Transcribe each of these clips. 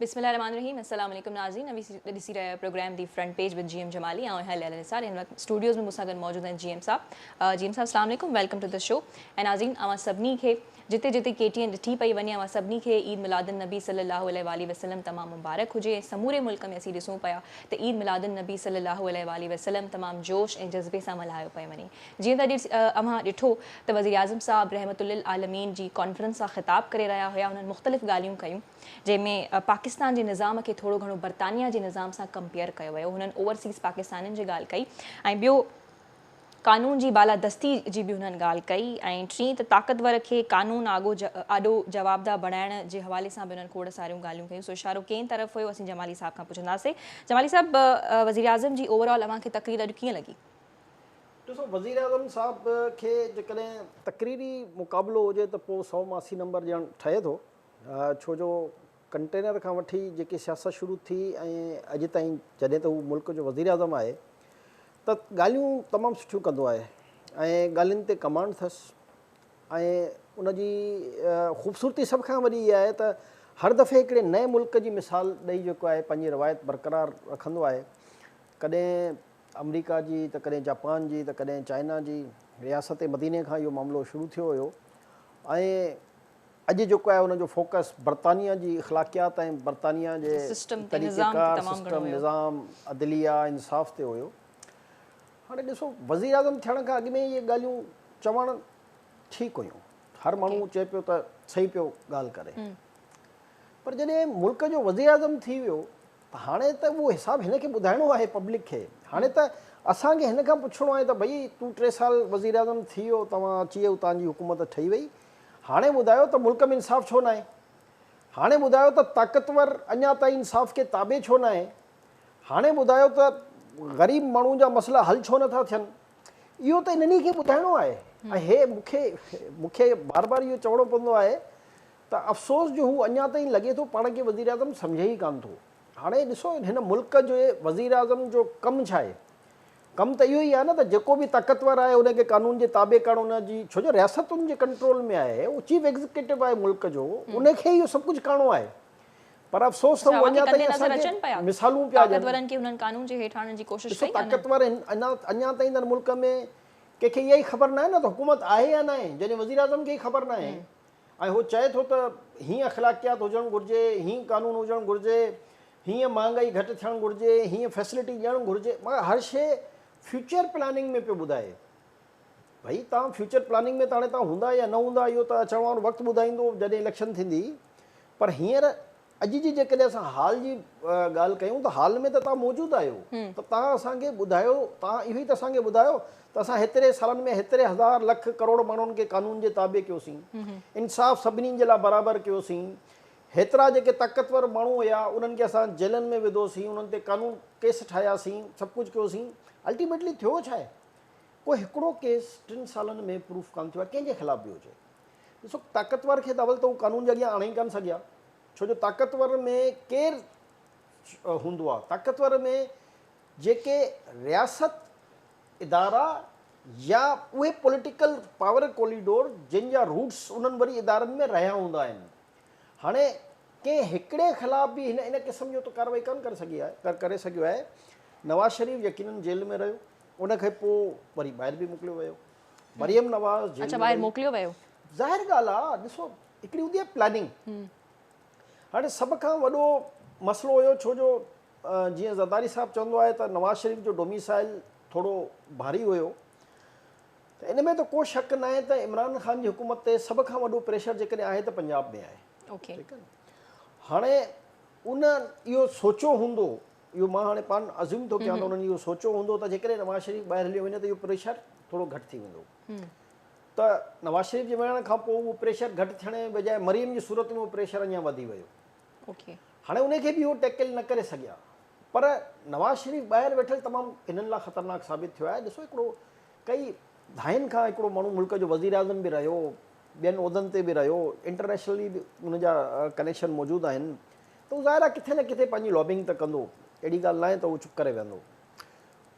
बिस्मिल्लाहिर्रहमानिर्रहीम अस्सलाम वालेकुम नाज़रीन अभी ॾिसी रहिया programme the front page with GM Jamali ऐं है लैला निसार हिन वक़्तु स्टूडियोज़ में मूंसां गॾु मौजूदु आहिनि जीएम साहब अस्सलाम वालेकुम वेलकम टू द शो ऐं नाज़रीन अवां सभिनी खे जिते जिते KTN ॾिठी पई वञे अवां सभिनी खे ईद मिलादुन नबी सल्लल्लाहु अलैहि वसल्लम तमामु मुबारक हुजे ऐं समूरे मुल्क में असीं ॾिसूं पिया त ईद मिलादुन नबी सल्लल्लाहु अलैहि वसल्लम तमामु जोश ऐं जज़्बे सां मल्हायो पियो वञे। जीअं त अॼु अवां ॾिठो त वज़ीर आज़म साहब रहमतुल्लिल आलमीन जी कॉन्फ्रेंस सां ख़िताब करे रहिया हुया। उन्हनि मुख़्तलिफ़ ॻाल्हियूं कयूं जंहिंमें पाकिस्तान जे निज़ाम खे थोरो घणो बरतानिया जे निज़ाम सां कंपेयर कयो वियो। हुननि ओवरसीज़ पाकिस्तानियुनि जी ॻाल्हि कई ऐं ॿियो कानून जी बालादस्ती जी बि हुननि ॻाल्हि कई ऐं टीं त ताक़तवर खे कानून आॾो जवाबदार बणाइण जे हवाले सां बि हुननि खोड़ सारियूं ॻाल्हियूं कयूं। सो इशारो कंहिं तरफ़ हुयो असीं जमाली साहब खां पुछंदासीं। जमाली साहब, वज़ीर आज़म जी ओवरऑल अव्हांखे तक़रीर अॼु कीअं लॻी? ॾिसो, वज़ीर आज़म साहब खे जेकॾहिं तक़रीरी मुक़ाबिलो हुजे त पोइ 100 मां 80 नंबर ॼण ठहे थो, छो जो कंटेनर खां वठी जेकी सियासत शुरू थी ऐं अॼु ताईं जॾहिं त हू मुल्क जो वज़ीर आज़म आहे त ॻाल्हियूं तमामु सुठियूं कंदो आहे ऐं ॻाल्हियुनि ते कमांड अथसि ऐं उनजी ख़ूबसूरती सभ खां वॾी इहा आहे त हर दफ़े हिकिड़े नए मुल्क जी मिसाल ॾेई जेको आहे पंहिंजी रवायत बरक़रार रखंदो आहे। कॾहिं अमरीका जी त कॾहिं जापान जी त कॾहिं चाइना जी रियासत मदीने खां इहो मामिलो शुरू थियो हुयो ऐं अॼु जेको आहे उनजो फोकस बरतानिया जी इख़लाक़ियात ऐं बरतानिया जे तरीक़ेकार सिस्टम निज़ाम अदलिया इंसाफ़ ते हुयो। हाणे ॾिसो, वज़ीर आज़म थियण खां अॻु में इहे ॻाल्हियूं चवणु ठीकु हुयूं, हर माण्हू चए पियो त सही पियो ॻाल्हि करे, पर जॾहिं मुल्क जो वज़ीर आज़म थी वियो त हाणे त उहो हिसाबु हिन खे ॿुधाइणो आहे पब्लिक खे। हाणे त असांखे हिन खां पुछिणो आहे त भई तूं 3 साल वज़ीर आज़म थी वियो, तव्हां अची वियो, तव्हांजी हुकूमत ठही वई, हाणे ॿुधायो त मुल्क में इंसाफ़ छो न आहे? हाणे ॿुधायो त ताक़तवर अञा ताईं इंसाफ़ खे ताबे छो न आहे? हाणे ॿुधायो त ग़रीब माण्हू जा मसइला हल छो नथा थियनि? इहो त इन्हनि खे ॿुधाइणो आहे ऐं हे मूंखे बार बार इहो चवणो पवंदो आहे त अफ़सोस जो हू अञा ताईं लॻे थो पाण खे वज़ीर आज़म सम्झे ई कान थो। हाणे ॾिसो, हिन मुल्क जो वज़ीर आज़म जो कमु छा आहे? कमु त इहो ई आहे न त जेको बि ताक़तवर आहे उनखे कानून जे ताबे करणु, उनजी छो जो रियासत उनजे कंट्रोल में आहे, उहो चीफ एग्ज़ीक्यूटिव आहे मुल्क जो, उनखे इहो सभु कुझु करिणो आहे। पर अफ़सोस त अञा ताईं मिसालूं पिया ताक़तवर अञा ताईं त मुल्क में कंहिंखे इहा ई ख़बर न आहे न त हुकूमत आहे या न आहे, जॾहिं वज़ीर आज़म खे ई ख़बर न आहे ऐं हू चए थो त हीअं अख़लाक़ियात हुजणु घुरिजे, हीअं कानून हुजणु घुरिजे, हीअं महांगाई घटि थियणु घुरिजे, हीअं फैसिलिटी ॾियणु घुरिजे, मगर हर शइ फ्यूचर प्लानिंग में पियो ॿुधाए। भई तव्हां फ्यूचर प्लानिंग में त हाणे तव्हां हूंदा या न हूंदा इहो त अचण वारो वक़्तु ॿुधाईंदो जॾहिं इलेक्शन थींदी, पर हींअर अॼु जी जेकॾहिं असां हाल जी ॻाल्हि कयूं त हाल में त तव्हां मौजूदु आहियो, त तव्हां असांखे ॿुधायो, तव्हां इहो ई त असांखे ॿुधायो त असां हेतिरे सालनि में हेतिरे हज़ार लख करोड़ माण्हुनि खे कानून जे ताबे कयोसीं, इंसाफ़ सभिनी जे लाइ बराबरि कयोसीं, हेतिरा जेके ताक़तवर माण्हू हुया उन्हनि खे असां जेलनि में विधोसीं, उन्हनि ते कानून केस ठाहियासीं, सभु कुझु कयोसीं। अल्टीमेटली थियो छा आहे? कोई हिकिड़ो केस 3 सालनि में प्रूफ कान थियो आहे कंहिंजे ख़िलाफ़ बि हुजे। ॾिसो, ताक़तवर खे त अवल त हू कानून जे अॻियां आणे ई कान सघिया, छो जो ताक़तवर में केरु हूंदो आहे? ताक़तवर में जेके रियासत इदारा या उहे पॉलिटिकल पावर कॉरिडोर जिन जा रूट्स उन्हनि वरी इदारनि में रहिया हूंदा आहिनि। हाणे कंहिं हिकिड़े ख़िलाफ़ बि इन क़िस्म जो त कार्रवाई कान करे सघियो आहे। नवाज़ शरीफ़ यकीनन जेल में रहियो, उनखे पोइ वरी ॿाहिरि बि मोकिलियो वियो। मरियम नवाज़ ज़ाहिर ॻाल्हि आहे। ॾिसो, हिकिड़ी हूंदी आहे प्लानिंग। हाणे सभ खां वॾो मसइलो हुयो, छो जो जीअं ज़रदारी साहिबु चवंदो आहे त नवाज़ शरीफ़ जो डोमिसाइल थोरो भारी हुयो, त इन में त को शक न आहे त इमरान ख़ान जी हुकूमत ते सभ खां वॾो प्रेशर जेकॾहिं आहे त पंजाब में आहे। ठीकु आहे न? हाणे उन इहो सोचियो हूंदो, इहो मां हाणे पाण अज़्यूम थो कयां त उन्हनि इहो सोचियो हूंदो त जेकॾहिं नवाज़ शरीफ़ ॿाहिरि हली वञे त इहो प्रेशर थोरो घटि थी वेंदो, त नवाज़ शरीफ़ जे वञण खां पोइ उहो प्रेशर घटि थियण जे बजाए मरियम जी सूरत में उहो प्रेशर अञा वधी वियो। हाणे उनखे बि उहो टैकल न करे सघिया, पर नवाज़ शरीफ़ ॿाहिरि वेठल तमामु हिननि लाइ ख़तरनाक साबित थियो आहे। ॾिसो, हिकिड़ो कई दहाइनि खां हिकिड़ो माण्हू मुल्क जो वज़ीर आज़म बि रहियो, ॿियनि उहिदनि ते बि रहियो, इंटरनेशनली बि उनजा कनेक्शन मौजूदु आहिनि, त उहो ज़ाहिर आहे किथे न किथे पंहिंजी लॉबिंग त कंदो, अहिड़ी ॻाल्हि न आहे त उहो चुप करे वेंदो।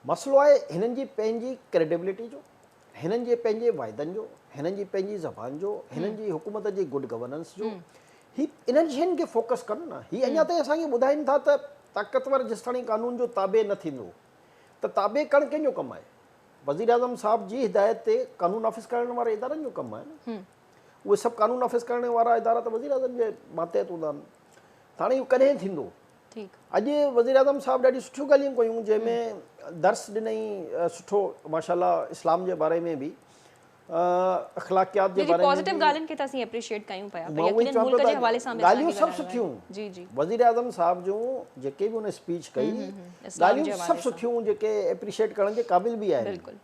मसइलो आहे हिननि जी पंहिंजी क्रेडिबिलिटी जो, हिननि जे पंहिंजे वाइदनि जो, हिननि जी पंहिंजी ज़बान जो, हिननि जी हुकूमत जी गुड गवर्नेंस जो, ही इन्हनि शयुनि खे फोकस कनि न। ही अञा ताईं असांखे ॿुधाइनि था त ताक़तवर जेसिताईं कानून जो ताबे न थींदो त ताबे करणु कंहिंजो कमु आहे? वज़ीर आज़म साहब जी हिदायत ते कानून नाफ़िज़ करण वारे इदारनि जो कमु आहे न। उहे सभु कानून नाफ़िज़ करण वारा इदारा त वज़ीर आज़म जे मातहत हूंदा आहिनि। त हाणे इहो कॾहिं थींदो? अॼु वज़ीर आज़म साहब ॾाढी सुठियूं ॻाल्हियूं कयूं, जंहिंमें दर्स ॾिनई सुठो माशाल्लाह इस्लाम जे बारे में बि, अखलाकियात जे बारे में पॉजिटिव ॻाल्हियुनि खे त असीं एप्रिशिएट कयूं पिया, पर यकीनन मुल्क जे हवाले सां बि ॻाल्हियूं सभु सुठियूं। जी जी वज़ीर आज़म साहब जूं जेके बि उन स्पीच कई ॻाल्हियूं सभु सुठियूं, जेके एप्रिशिएट करण जे क़ाबिल बि आहिनि। बिल्कुलु।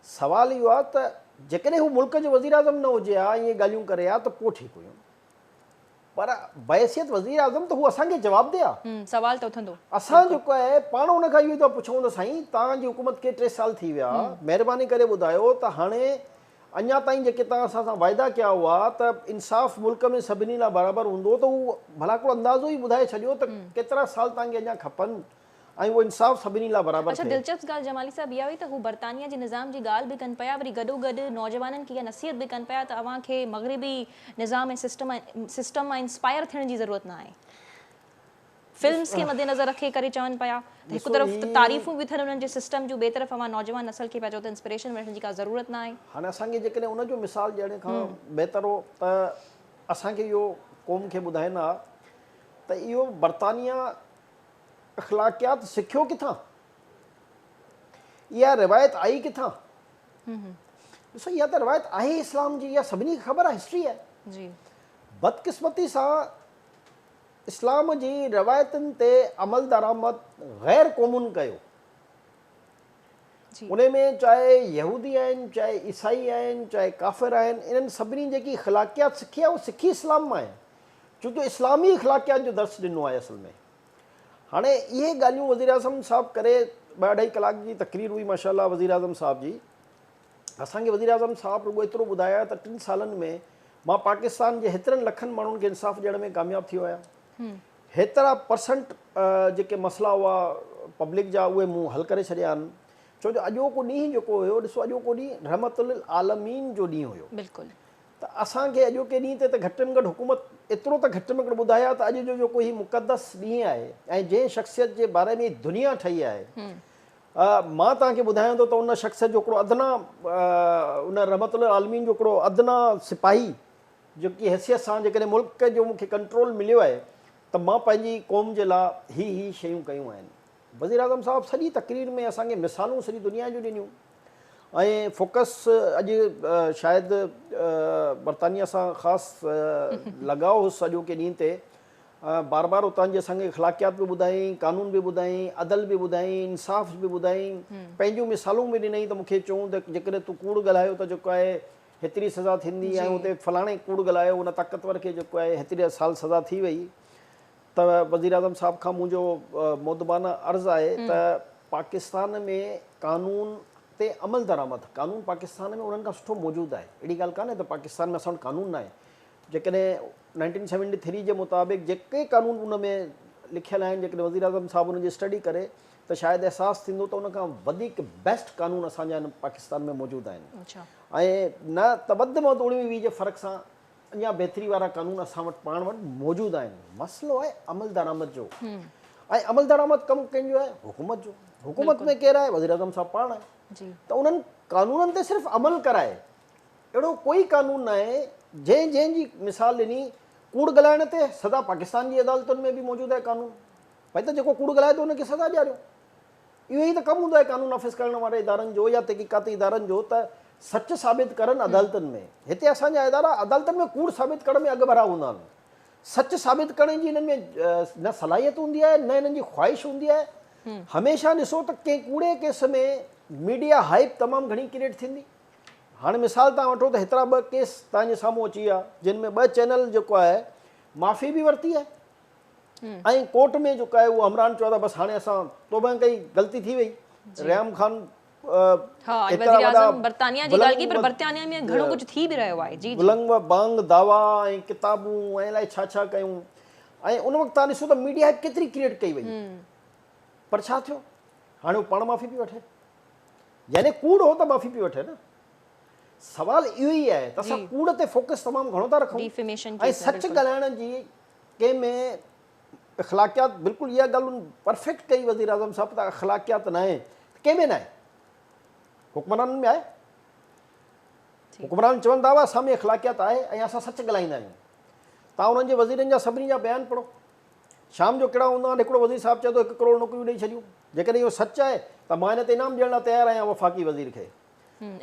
सवाल इहो आहे त जेकॾहिं हू मुल्क जो वज़ीर आज़म न हुजे हा, इहे ॻाल्हियूं करे हा, त पोइ ठीकु हुयूं, पर बहसियत वज़ीर आज़म त हू असांखे जवाबु ॾिया। सवाल त उथंदो। असां जेको आहे पाण हुन खां इहो था पुछूं त साईं तव्हांजी हुकूमत खे 3 साल थी विया, महिरबानी करे ॿुधायो त हाणे अञा ताईं जेके तव्हां असां सां वाइदा कया हुआ त इंसाफ़ मुल्क में सभिनी लाइ बराबरि हूंदो, त उहो भला को अंदाज़ो ई ॿुधाए छॾियो त केतिरा साल तव्हांखे अञा खपनि ऐं उहो इंसाफ़ सभिनी लाइ बराबरि अच्छा, थिए। दिलचस्प ॻाल्हि जमाली साहब इहा हुई त हू बर्तानिया जे निज़ाम जी ॻाल्हि बि कनि पिया, वरी गॾोगॾु नौजवाननि खे इहा नसीहत बि कनि पिया त अव्हांखे मग़रिबी निज़ाम ऐं सिस्टम मां इंस्पायर थियण जी ज़रूरत न आहे। फिल्म्स खे मद्देनज़र रखे करे चवनि पिया त हिकु तरफ़ तारीफ़ूं बि थियनि उन्हनि जे सिस्टम जूं, ॿिए तरफ़ अव्हां नौजवान नसल खे पिया चओ त इंस्पिरेशन वठण जी का ज़रूरत न आहे। हाणे असांखे जेकॾहिं उनजो मिसाल ॾियण खां बहितर हो त असांखे इहो क़ौम खे ॿुधाइनि हा त इहो बर्तानिया अखलाकियात सिखियो किथां, इहा रिवायत आई किथां? ॾिसो, इहा त रिवायत आहे इस्लाम जी, इहा सभिनी खे ख़बर आहे, हिस्ट्री आहे जी। बदकिस्मती सां इस्लाम जी रिवायतुनि ते अमल दरामद ग़ैर क़ौमुनि कयो। उन में चाहे यहूदी आहिनि, चाहे ईसाई आहिनि, चाहे काफ़िर आहिनि, इन्हनि सभिनी जेकी अखलाकियात सिखी आहे उहा सिखी इस्लाम मां आहे, छोकी इस्लामी अखलाकियात जो दर्स ॾिनो आहे असल में। हाणे इहे ॻाल्हियूं वज़ीर आज़म साहब करे 2-2.5 कलाक जी तकरीर हुई माशाल्लाह वज़ीर आज़म साहब जी। असांखे वज़ीर आज़म साहब रुॻो एतिरो ॿुधाया त 3 सालनि में मां पाकिस्तान जे हेतिरनि लखनि माण्हुनि खे इंसाफ़ ॾियण में कामयाबु थी आहियां। हेतिरा परसेंट जेके मसइला हुआ पब्लिक जा उहे मूं हल करे छॾिया आहिनि, छो जो अॼोको ॾींहुं जेको हुयो, ॾिसो अॼोको ॾींहुं रहमतुल आलमीन जो ॾींहुं हुयो। बिल्कुलु। त असांखे अॼोके ॾींहं ते त घटि में घटि हुकूमत एतिरो त घटि में घटि ॿुधाया त अॼु जो जेको हीउ मुक़दस ॾींहुं आहे ऐं जंहिं शख़्सियत जे बारे में दुनिया ठही आहे, मां तव्हांखे ॿुधायां थो त उन शख़्सियत जो हिकिड़ो अदना, उन रहमतुल आलमीन जो हिकिड़ो अदना सिपाही जेकी हैसियत सां जेकॾहिं मुल्क जो मूंखे कंट्रोल मिलियो आहे त मां पंहिंजी क़ौम जे लाइ ही शयूं कयूं आहिनि। वज़ीर आज़म साहब सॼी तकरीर में असांखे मिसालूं सॼी दुनिया जूं ॾिनियूं ऐं फोकस अॼु शायदि बर्तानिया सां ख़ासि लॻाव हुउसि अॼोके ॾींहं ते, बार बार उतां जी असांखे अखलाकियात बि ॿुधाई, कानून बि ॿुधाई, अदल बि ॿुधाई, इंसाफ़ बि ॿुधाई, पंहिंजूं मिसालूं बि ॾिनई त मूंखे चऊं त जेकॾहिं तूं कूड़ ॻाल्हायो त जेको आहे हेतिरी सज़ा थींदी, ऐं हुते फलाणे कूड़ ॻाल्हायो उन ताक़तवर खे जेको आहे हेतिरे साल सज़ा थी वई। त वज़ीर आज़म साहब खां मुंहिंजो मुदबाना अर्ज़ु आहे त पाकिस्तान में कानून ते अमल दरामद, कानून पाकिस्तान में उन्हनि खां सुठो मौजूदु आहे। अहिड़ी ॻाल्हि कान्हे त पाकिस्तान में असां वटि कानून न आहे। जेकॾहिं 1973 जे मुताबिक़ जेके कानून उन में लिखियलु आहिनि, जेकॾहिं वज़ीर आज़म साहब उनजी स्टडी करे त शायदि अहसासु थींदो त उनखां वधीक बेस्ट कानून असांजा हिन पाकिस्तान में मौजूदु आहिनि। ऐं न त वधि में वधि 19-20 जे फ़र्क़ सां अञा बहितरी वारा कानून असां वटि पाण वटि मौजूदु आहिनि। मसइलो आहे अमल दरामद जो, ऐं अमल दरामद कमु कंहिंजो आहे? हुकूमत जो। हुकूमत में केरु आहे? वज़ीर आज़म साहब पाण आहे। त उन्हनि कानूननि ते सिर्फ़ु अमल कराए, अहिड़ो कोई कानून न आहे जंहिंजी मिसाल ॾिनी। कूड़ ॻाल्हाइण ते सज़ा पाकिस्तान जी अदालतुनि में बि मौजूदु आहे कानून, भई त जेको कूड़ ॻाल्हाए थो उनखे सज़ा ॾियारियो। इहो ई त कमु हूंदो आहे कानून नाफ़िज़ करण वारे इदारनि जो या तहक़ीक़ाती इदारनि जो, त सच साबित करनि अदालतुनि में। हिते असांजा इदारा अदालतुनि में कूड़ साबित करण में अॻु भरा हूंदा आहिनि। सच साबित करण जी हिननि में न सलाहियत हूंदी आहे, न हिननि जी ख़्वाहिश हूंदी आहे। हमेशह ॾिसो त कंहिं कूड़े केस में मीडिया हाइप तमामु घणी क्रिएट थींदी। हाणे मिसाल तव्हां वठो त हेतिरा 2 केस तव्हांजे साम्हूं अची विया जिन में 2 चैनल जेको आहे माफ़ी बि वरिती आहे, ऐं कोर्ट में जेको आहे उहो हमरान चयो था बसि हाणे असां तौबा कई, ग़लती थी वई। रयाम ख़ान बुलंग बांग दावा ऐं किताबूं ऐं अलाए छा छा कयूं, ऐं उन वक़्तु तव्हां ॾिसो त मीडिया केतिरी क्रिएट कई वई, पर छा थियो? हाणे उहो पाण माफ़ी पई वठे, यानी कूड़ हो त माफ़ी पई वठे न। सवाल इहो ई आहे त असां कूड़ ते फोकस तमामु घणो था रखूं डिफेमेशन ऐं सच ॻाल्हाइण जी कंहिंमें अख़लाक़ियात बिल्कुलु इहा ॻाल्हि परफेक्ट कई वज़ीर आज़म साहिब त अख़लाक़ियात न आहे कंहिंमें न आहे हुक्मराननि में आहे हुक्मरान चवनि था असां में अख़लाक़ियात आहे ऐं असां सच ॻाल्हाईंदा आहियूं तव्हां उन्हनि जे वज़ीरनि जा सभिनी जा बयान पढ़ो शाम जो कहिड़ा हूंदा आहिनि हिकिड़ो वज़ीर साहिबु चए थो 1 करोड़ नौकरियूं ॾेई छॾियूं जेकॾहिं इहो सच आहे त मां हिन ते इनाम ॾियण लाइ तयारु आहियां वफ़ाक़ी वज़ीर खे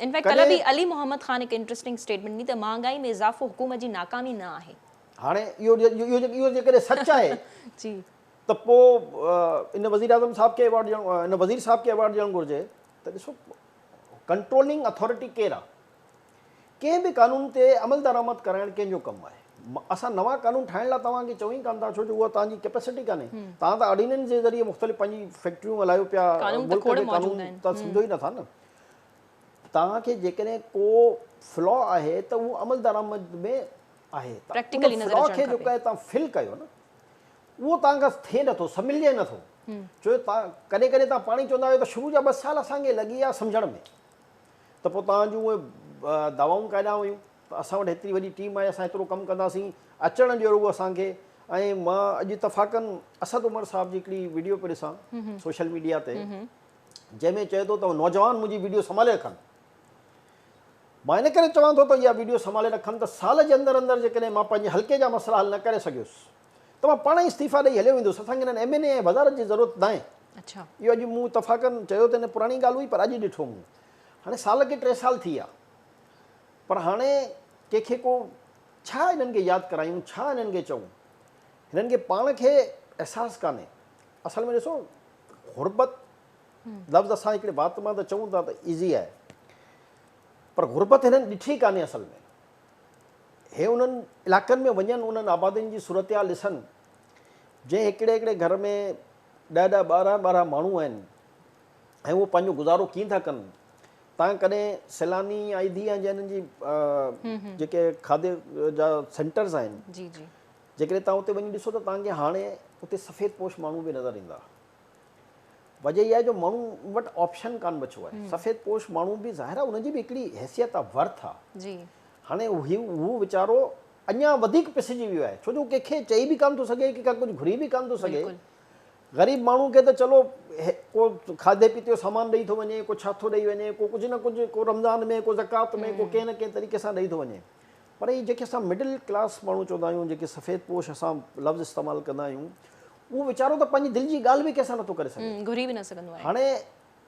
इनफैक्ट कल्ह बि अली मोहम्मद ख़ान हिकु इंटरेस्टिंग स्टेटमेंट ॾिनी त महांगाई में इज़ाफ़ो हुकूमत जी नाकामी न आहे हाणे इहो जेकॾहिं सच आहे जी त पोइ इन वज़ीर आज़म साहिब खे अवॉर्ड ॾियणु इन वज़ीर साहिब खे अवॉर्ड ॾियणु घुरिजे त ॾिसो कंट्रोलिंग अथॉरिटी केरु आहे कंहिं बि कानून ते अमल दरामद कराइणु कंहिंजो कमु आहे असां नवां कानून ठाहिण लाइ तव्हांखे चऊं ई कान था छो जो उहा तव्हांजी कैपेसिटी कान्हे तव्हां त ऑर्डिनेंस जे ज़रिए मुख़्तलिफ़ पंहिंजी फैक्ट्रियूं हलायो पिया मुल्क जे कानून त सम्झो ई नथा न तव्हांखे जेकॾहिं को फ्लॉ आहे त उहो अमल दरामद में आहे फ्लॉ खे जेको आहे तव्हां फिल कयो न उहो तव्हांखां थिए नथो सम्झे नथो छो जो तव्हां कॾहिं कॾहिं तव्हां पाणी चवंदा आहियो त शुरू जा 2 साल असांखे लॻी विया सम्झण में त पोइ तव्हां जूं उहे दवाऊं काॾां हुयूं त असां वटि हेतिरी वॾी टीम आहे असां एतिरो कमु कंदासीं अचण ॾियो रुॻो असांखे ऐं मां अॼु इतफ़ाक़न असद उमर साहिब जी हिकिड़ी वीडियो पियो ॾिसां सोशल मीडिया ते जंहिंमें चए थो त नौजवान मुंहिंजी वीडियो संभाले रखनि मां इन करे चवां थो त इहा वीडियो संभाले रखनि त साल जे अंदरि अंदरि जेकॾहिं मां पंहिंजे हल्के जा मसइला हल न करे सघियुसि त मां पाण ई इस्तीफ़ा ॾेई हलियो वेंदुसि असांखे हिननि MNA ऐं वज़ारत जी ज़रूरत न आहे अच्छा इहो अॼु मूं इतफ़ाक़न चयो त हिन पुराणी ॻाल्हि हुई पर अॼु ॾिठो मूं हाणे साल खे 3 साल थी विया पर हाणे कंहिंखे को छा हिननि खे यादि करायूं छा हिननि खे चऊं हिननि खे पाण खे अहसासु कान्हे असल में ॾिसो गुरबत लफ़्ज़ असां हिकिड़े बात मां त चऊं था त ईज़ी आहे पर गुरबत हिननि ॾिठी कान्हे असल में हे उन्हनि इलाइक़नि में वञनि उन्हनि आबादियुनि जी सूरत हाल ॾिसनि जंहिं हिकिड़े घर में 10-10 12-12 माण्हू आहिनि ऐं उहो पंहिंजो गुज़ारो कीअं था कनि तव्हां कॾहिं सैलानी आईदी ऐं जंहिं जी जेके खाधे जा सेंटर्स आहिनि जी जी जेकॾहिं तव्हां उते वञी ॾिसो त तव्हांखे हाणे उते सफ़ेद पोश माण्हू बि नज़र ईंदा वजह इहा आहे जो माण्हू वटि ऑप्शन कान बचियो आहे सफ़ेद पोश माण्हू बि ज़ाहिर आहे उनजी बि हिकिड़ी हैसियत आहे वर्थ आहे जी हाणे हू वीचारो अञा वधीक पिसिजी वियो आहे छो जो कंहिंखे चई बि कान थो सघे कंहिंखां कुझु घुरी बि कान थो सघे ग़रीब माण्हू खे त चलो को खाधे पीते जो सामान ॾेई थो वञे को छा थो ॾेई वञे को कुझु न कुझु को रमज़ान में को ज़कात में को कंहिं न कंहिं तरीक़े सां ॾेई थो वञे पर ही जेके असां मिडिल क्लास माण्हू चवंदा आहियूं जेके सफ़ेद पोश असां लफ़्ज़ इस्तेमालु कंदा आहियूं उहो वीचारो त पंहिंजी दिलि जी ॻाल्हि बि कंहिंसां नथो करे सघे घुरी बि न सघंदो आहे हाणे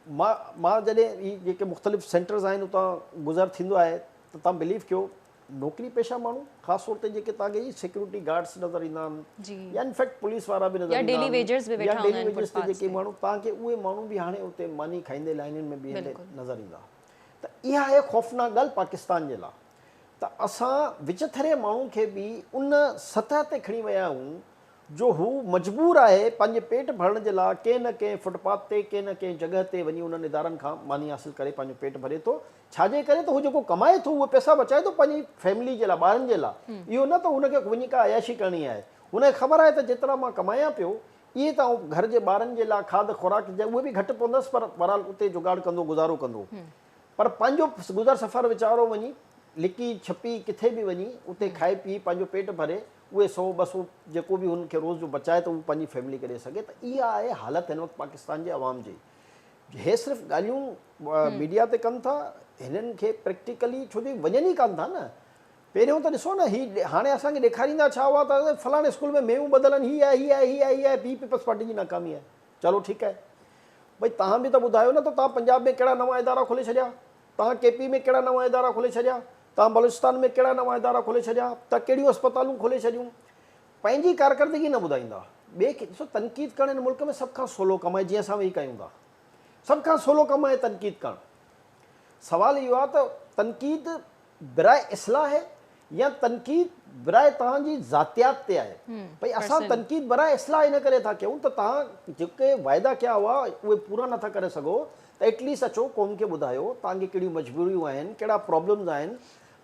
मां जॾहिं ही जेके मुख़्तलिफ़ सेंटर्स आहिनि उतां गुज़र थींदो आहे त तव्हां बिलीव कयो नौकिरी पेशा माण्हू ख़ासि तौर ते जेके तव्हांखे ई सिक्योरिटी गार्ड्स नज़र ईंदा आहिनि या इनफैक्ट पुलिस वारा बि नज़र ईंदा आहिनि डेली वेजेस ते जेके माण्हू तव्हांखे उहे माण्हू बि हाणे उते मानी खाईंदे लाइनुनि में बीहंदे नज़र ईंदा त इहा आहे ख़ौफ़नाक ॻाल्हि पाकिस्तान जे लाइ त असां विचथरे माण्हू खे बि उन सतह ते खणी विया आहियूं जो हू मजबूर आहे पंहिंजे पेट भरण जे लाइ कंहिं न कंहिं फुटपाथ ते कंहिं न कंहिं जॻह ते वञी उन्हनि इदारनि खां मानी हासिलु करे पंहिंजो पेट भरे थो छाजे करे त हू जेको कमाए थो उहे पैसा बचाए थो पंहिंजी फैमिली जे लाइ ॿारनि जे लाइ इहो न त हुनखे वञी का अयाशी करणी आहे हुनखे ख़बर आहे त जेतिरा मां कमायां पियो इहे त घर जे ॿारनि जे लाइ खाध खुराक उहे बि घटि पवंदसि पर बहरहाल उते जुगाड़ कंदो गुज़ारो कंदो पर पंहिंजो गुज़र सफ़र वीचारो वञी लिकी छपी किथे बि वञी उते खाए पी पंहिंजो पेट भरे उहे 100-200 जेको बि हुनखे रोज़ जो बचाए त उहो पंहिंजी फैमिली करे सघे त इहा आहे हालति हिन वक़्तु पाकिस्तान जे अवाम जी हे सिर्फ़ु ॻाल्हियूं मीडिया ते कनि था हिननि खे प्रैक्टिकली छो जो वञनि ई कान था न पहिरियों त ॾिसो न हीअ हाणे असांखे ॾेखारींदा छा हुआ त फलाणे स्कूल में मेयूं बदिलनि हीअ आहे पीपल्स पार्टी जी नाकामी आहे चलो ठीकु आहे भई तव्हां बि त ॿुधायो न त तव्हां पंजाब में कहिड़ा नवां इदारा खोले छॾिया तव्हां KP में कहिड़ा नवां इदारा खोले छॾिया तव्हां बलूचिस्तान में कहिड़ा नवां इदारा खोले छॾिया त कहिड़ियूं अस्पतालूं खोले छॾियूं पंहिंजी कारकर्दगी न ॿुधाईंदा ॿिए खे ॾिसो तनक़ीद करणु हिन मुल्क में सभ खां सवलो कमु आहे जीअं असां वेही कयूं था सभ खां सवलो कमु आहे तनक़ीद करणु सवाल इहो आहे त तनक़ीद बराए इस्लाह आहे या तनक़ीद बराए तव्हांजी ज़ातियात ते आहे भई असां तनक़ीद बराए इस्लाह इन करे था कयूं त तव्हां जेके वाइदा कया हुआ उहे पूरा नथा करे सघो त एटलीस्ट अचो क़ौम खे ॿुधायो तव्हांखे कहिड़ियूं मजबूरियूं आहिनि कहिड़ा प्रॉब्लम्स आहिनि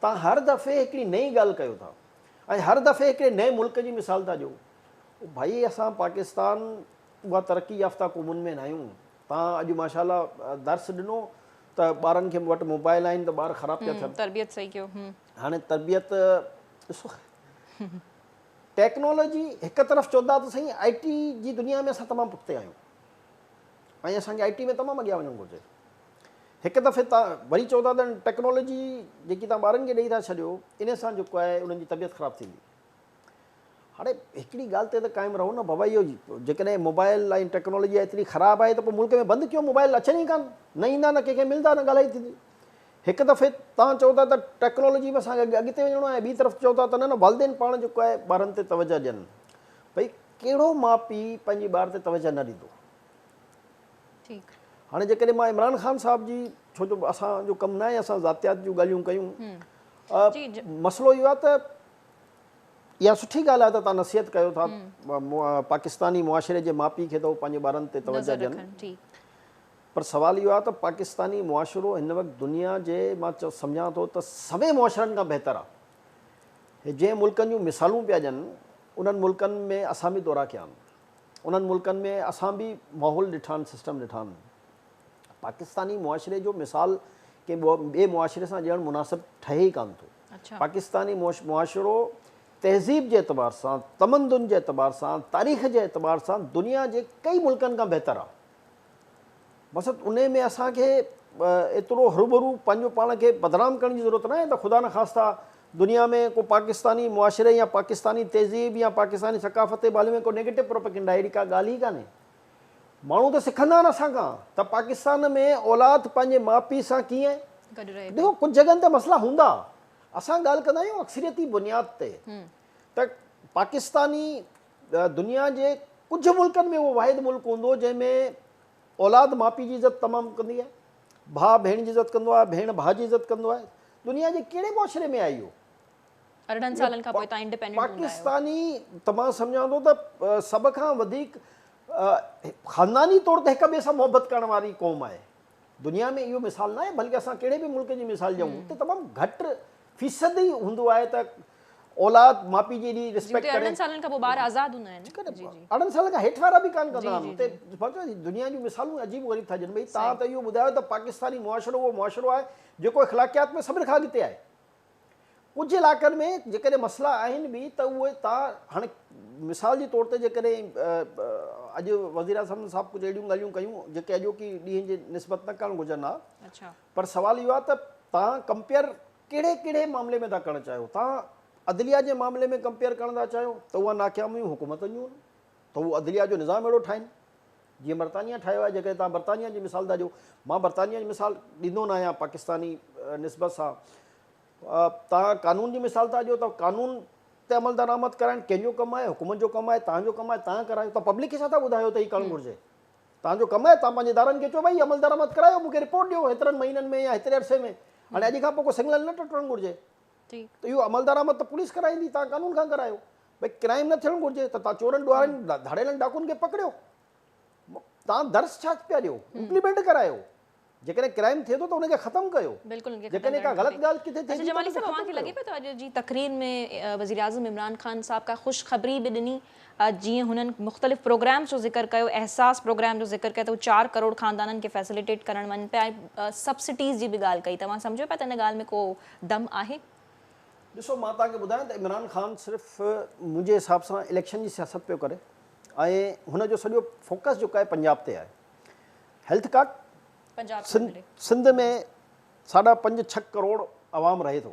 तव्हां हर दफ़े हिकिड़ी नई ॻाल्हि कयो था ऐं हर दफ़े हिकिड़े नए मुल्क जी मिसाल था ॾियो भाई असां पाकिस्तान उहा तरक़ी याफ़्ता क़ौमुनि में न आहियूं तव्हां अॼु माशाल्लाह दर्स ॾिनो त ॿारनि खे वटि मोबाइल आहिनि त ॿार ख़राबु पिया थियनि। तरबियत सही कयो। हाणे तरबियत ॾिसो, टेक्नोलॉजी हिकु तरफ़ चवंदा त सही, IT जी दुनिया में असां तमामु पुठिते आहियूं ऐं असांखे IT में तमामु अॻियां वञणु घुरिजे। हिकु दफ़े तव्हां वरी चवंदा त टेक्नोलॉजी जेकी तव्हां ॿारनि खे ॾेई था छॾियो, इन सां जेको आहे उन्हनि जी तबियत ख़राबु थींदी। हाणे हिकिड़ी ॻाल्हि ते त क़ाइमु रहो न बाबा, इहो जेकॾहिं मोबाइल ऐं टेक्नोलॉजी एतिरी ख़राबु आहे त पोइ मुल्क में बंदि कयो, मोबाइल अचनि ई कान, न ईंदा, न कंहिंखे मिलंदा, न ॻाल्हाई थींदी। हिकु दफ़े तव्हां चओ था त टेक्नोलॉजी में असांखे अॻिते वञिणो आहे, ॿी तरफ़ चओ था त न वालदेन पाण जेको आहे ॿारनि ते तवजो ॾियनि। भई कहिड़ो माउ पीउ पंहिंजे ॿार ते तवजो न ॾींदो। हाणे जेकॾहिं मां इमरान ख़ान साहिब जी, छो जो असांजो कमु न आहे असां ज़ातियात जूं ॻाल्हियूं कयूं, मसइलो इहो आहे त इहा सुठी ॻाल्हि आहे त तव्हां नसीहत कयो था पाकिस्तानी मुआशिरे जे माउ पीउ खे त उहो पंहिंजे ॿारनि ते तवजो ॾियनि, पर सुवालु इहो आहे त पाकिस्तानी मुआशिरो हिन वक़्तु दुनिया जे, मां सम्झां थो त सभई मुआशिरनि खां बहितर आहे। जंहिं मुल्कनि जूं मिसालूं पिया ॾियनि, उन्हनि मुल्कनि में असां बि दौरा कया आहिनि, उन्हनि मुल्कनि में असां बि माहौल ॾिठा आहिनि, सिस्टम ॾिठा आहिनि। पाकिस्तानी मुआशिरे जो मिसाल के ॿिए मुआशिरे सां ॾियणु मुनासिबु ठहे ई कान थो। पाकिस्तानी मुआशिरो तहज़ीब जे एतबार सां, तमदुन जे एतबार सां, तारीख़ जे एतबार सां दुनिया जे कई मुल्कनि खां बहितर आहे। बसि उन में असांखे एतिरो हरूभरू पंहिंजो पाण खे बदनाम करण जी ज़रूरत न आहे त ख़ुदा न ख़ास्ता दुनिया में को पाकिस्तानी मुआशिरे या पाकिस्तानी तहज़ीब या पाकिस्तानी सकाफ़त जे बारे में को नेगेटिव प्रोपेगेंडा, अहिड़ी का ॻाल्हि ई कान्हे। माण्हू त सिखंदा आहिनि असांखां त पाकिस्तान में औलाद पंहिंजे माउ पीउ सां कीअं, देखो कुझु जॻहनि ते मसइला हूंदा, असां ॻाल्हि कंदा आहियूं अक्सरियती बुनियाद ते, त पाकिस्तानी दुनिया जे कुझु मुल्कनि में उहो वाहिद मुल्क हूंदो जंहिंमें औलाद माउ पीउ जी इज़त तमामु कंदी आहे, भाउ भेण जी इज़त कंदो आहे, भेण भाउ जी इज़त कंदो आहे। दुनिया जे कहिड़े मुआशिरे में आहे इहो? 18 सालनि खां पोइ तव्हां इंडिपेंडेंट हूंदा आहियो। पाकिस्तानी तमामु सम्झां थो त सभ खां वधीक ख़ानदानी तौर ते हिक ॿिए सां मुहबत करण वारी क़ौम आहे। दुनिया में इहो मिसाल न आहे, बल्कि असां कहिड़े बि मुल्क जी मिसाल ॾियूं त तमामु घटि फ़ीसद ई हूंदो आहे त औलाद माउ पीउ जी एॾी रिस्पेक्ट करे। 18 सालनि खां पोइ ॿार आज़ाद हूंदा आहिनि। 18 साल खां हेठि वारा बि कान कंदा आहिनि। दुनिया जूं मिसालूं अजीब ग़रीब था ॾियनि। भई तव्हां त इहो ॿुधायो त पाकिस्तानी मुआशिरो उहो मुआशिरो आहे जेको इख़लाक़ियात में सभिनि खां अॻिते आहे। कुझु इलाइक़नि में जेकॾहिं मसइला आहिनि बि त उहे तव्हां हाणे मिसाल जे तौर ते जेकॾहिं अॼु वज़ीर आज़म साहिबु कुझु अहिड़ियूं ॻाल्हियूं कयूं जेके अॼोकी ॾींहं जे निस्बत न करणु घुरिजनि हा, पर सुवालु इहो आहे त तव्हां कंपेयर कहिड़े कहिड़े मामले में था करणु चाहियो? तव्हां अदलिया जे मामले में कंपेयर करणु था चाहियो त उहा नाकामियूं हुकूमतुनि जूं आहिनि, त उहो अदलिया जो निज़ाम अहिड़ो ठाहिनि जीअं बर्तानिया ठाहियो आहे। जेकॾहिं तव्हां बर्तानिया जी मिसाल था ॾियो, मां बर्तानिया जी मिसाल ॾींदो न आहियां पाकिस्तानी निस्बत सां। तव्हां कानून जी मिसाल था ॾियो त कानून ते अमल दरामद कराइणु कंहिंजो कमु आहे? हुकूमत जो कमु आहे, तव्हांजो कमु आहे, तव्हां करायो। त पब्लिक खे छा था ॿुधायो त हीउ करणु घुरिजे? तव्हांजो कमु आहे, तव्हां पंहिंजे इदारनि खे चओ भई अमल दरामद करायो, मूंखे रिपोर्ट ॾियो हेतिरनि महीननि में या हेतिरे अरसे में। हाणे अॼु खां पोइ को सिग्नल न टुटणु घुरिजे, त इहो अमल दरामद त पुलिस कराईंदी, तव्हां कानून खां करायो। भई क्राइम न थियणु घुरिजे त तव्हां चोरनि ॾुहारनि धाड़ेलनि डाकुनि खे पकड़ियो। तव्हां दर्स छा पिया ॾियो? इम्प्लीमेंट करायो। जेकॾहिं क्राइम थिए थो त उनखे ख़तमु कयो। जेकॾहिं का ग़लति ॻाल्हि किथे थिए थी। जमाली साहब, तव्हांखे लॻे पियो त अॼु जी तक़रीर में वज़ीर आज़म इमरान ख़ान साहब का ख़ुशख़बरी बि ॾिनी, जीअं हुननि मुख़्तलिफ़ प्रोग्राम्स जो ज़िक्र कयो, एहसास प्रोग्राम जो ज़िक्र कयो त 4 करोड़ ख़ानदाननि खे फैसिलिटेट करणु वञनि पिया, ऐं सब्सिडीज़ जी बि ॻाल्हि कई। तव्हां सम्झो पिया त हिन ॻाल्हि में को दम आहे? ॾिसो, मां तव्हांखे ॿुधायां त इमरान ख़ान सिर्फ़ु मुंहिंजे हिसाब सां इलेक्शन जी सियासत पियो करे ऐं हुनजो सॼो फोकस जेको आहे पंजाब ते आहे। हेल्थ कार्ड सिंध में 5.5-6 करोड़ आवाम रहे थो।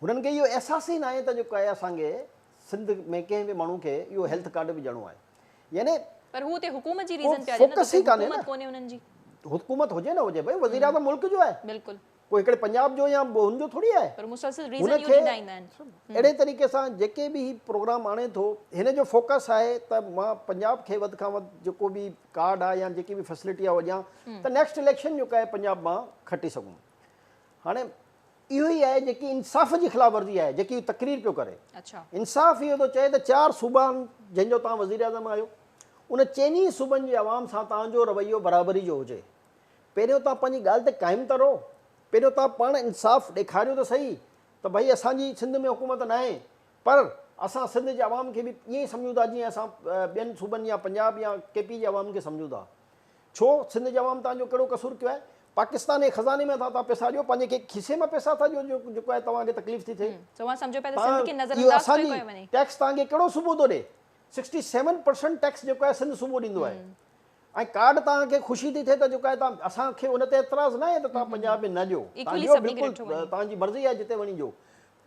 हुननि खे इहो अहसास ई न आहे त जेको आहे असांखे सिंध में कंहिं बि माण्हू खे इहो हेल्थ कार्ड बि ॾियणो आहे। यानी पर हू ते हुकूमत जी रीज़न पिया ॾियनि, फोकस ई कान्हे न। हुननि जी हुकूमत हुजे न हुजे, भई वज़ीर आज़म मुल्क जो आहे, बिल्कुलु कोई हिकिड़े पंजाब जो या हुनजो थोरी आहे। पर मुसलसल रीज़न इहो ॾींदा आहिनि। अहिड़े तरीक़े सां जेके बि प्रोग्राम आणे थो, हिन जो फोकस आहे त मां पंजाब खे वधि खां वधि जेको बि कार्ड आहे या जेकी बि फैसिलिटी आहे ॾियां त नेक्स्ट इलेक्शन जेको आहे पंजाब मां खटी सघूं। हाणे इहो ई आहे जेकी इंसाफ़ जी ख़िलाफ़ वर्ज़ी आहे, जेकी तक़रीर पियो करे। इंसाफ़ इहो थो चए त 4 सूबानि जंहिंजो तव्हां वज़ीर आज़म आहियो, उन 4 सूबनि जी आवाम सां तव्हांजो रवैयो बराबरी जो हुजे। पहिरियों तव्हां पंहिंजी ॻाल्हि ते क़ाइमु त रहो, पहिरियों तव्हां पाण इंसाफ़ ॾेखारियो त सही त भई असांजी सिंध में हुकूमत न आहे, पर असां सिंध जे आवाम खे बि ईअं ई सम्झूं था जीअं असां ॿियनि सूबनि या पंजाब या KP जे आवाम खे सम्झूं था। छो सिंध जे आवाम तव्हांजो कहिड़ो कसूरु कयो आहे? पाकिस्तान जे खज़ाने में था पैसा ॾियो, पंहिंजे खीसे में पैसा था ॾियो जेको आहे तव्हांखे तकलीफ़ थी थिए। सो वहां समझो पे तो सिंध के इहो नजरअंदाज असांजी कयो वञे। टैक्स तव्हांखे कहिड़ो सूबो थो ॾे? 67% टैक्स जेको आहे सिंध सूबो ॾींदो आहे। ऐं कार्ड तव्हांखे ख़ुशी थी थिए त जेको आहे तव्हां, असांखे उन ते एतिराज़ न आहे त तव्हां पंजाब में न ॾियो, तव्हां Equally ॾियो सभिनी खे बिल्कुलु, ॾिठो वञे। तव्हांजी मर्ज़ी आहे जिते वञी ॾियो।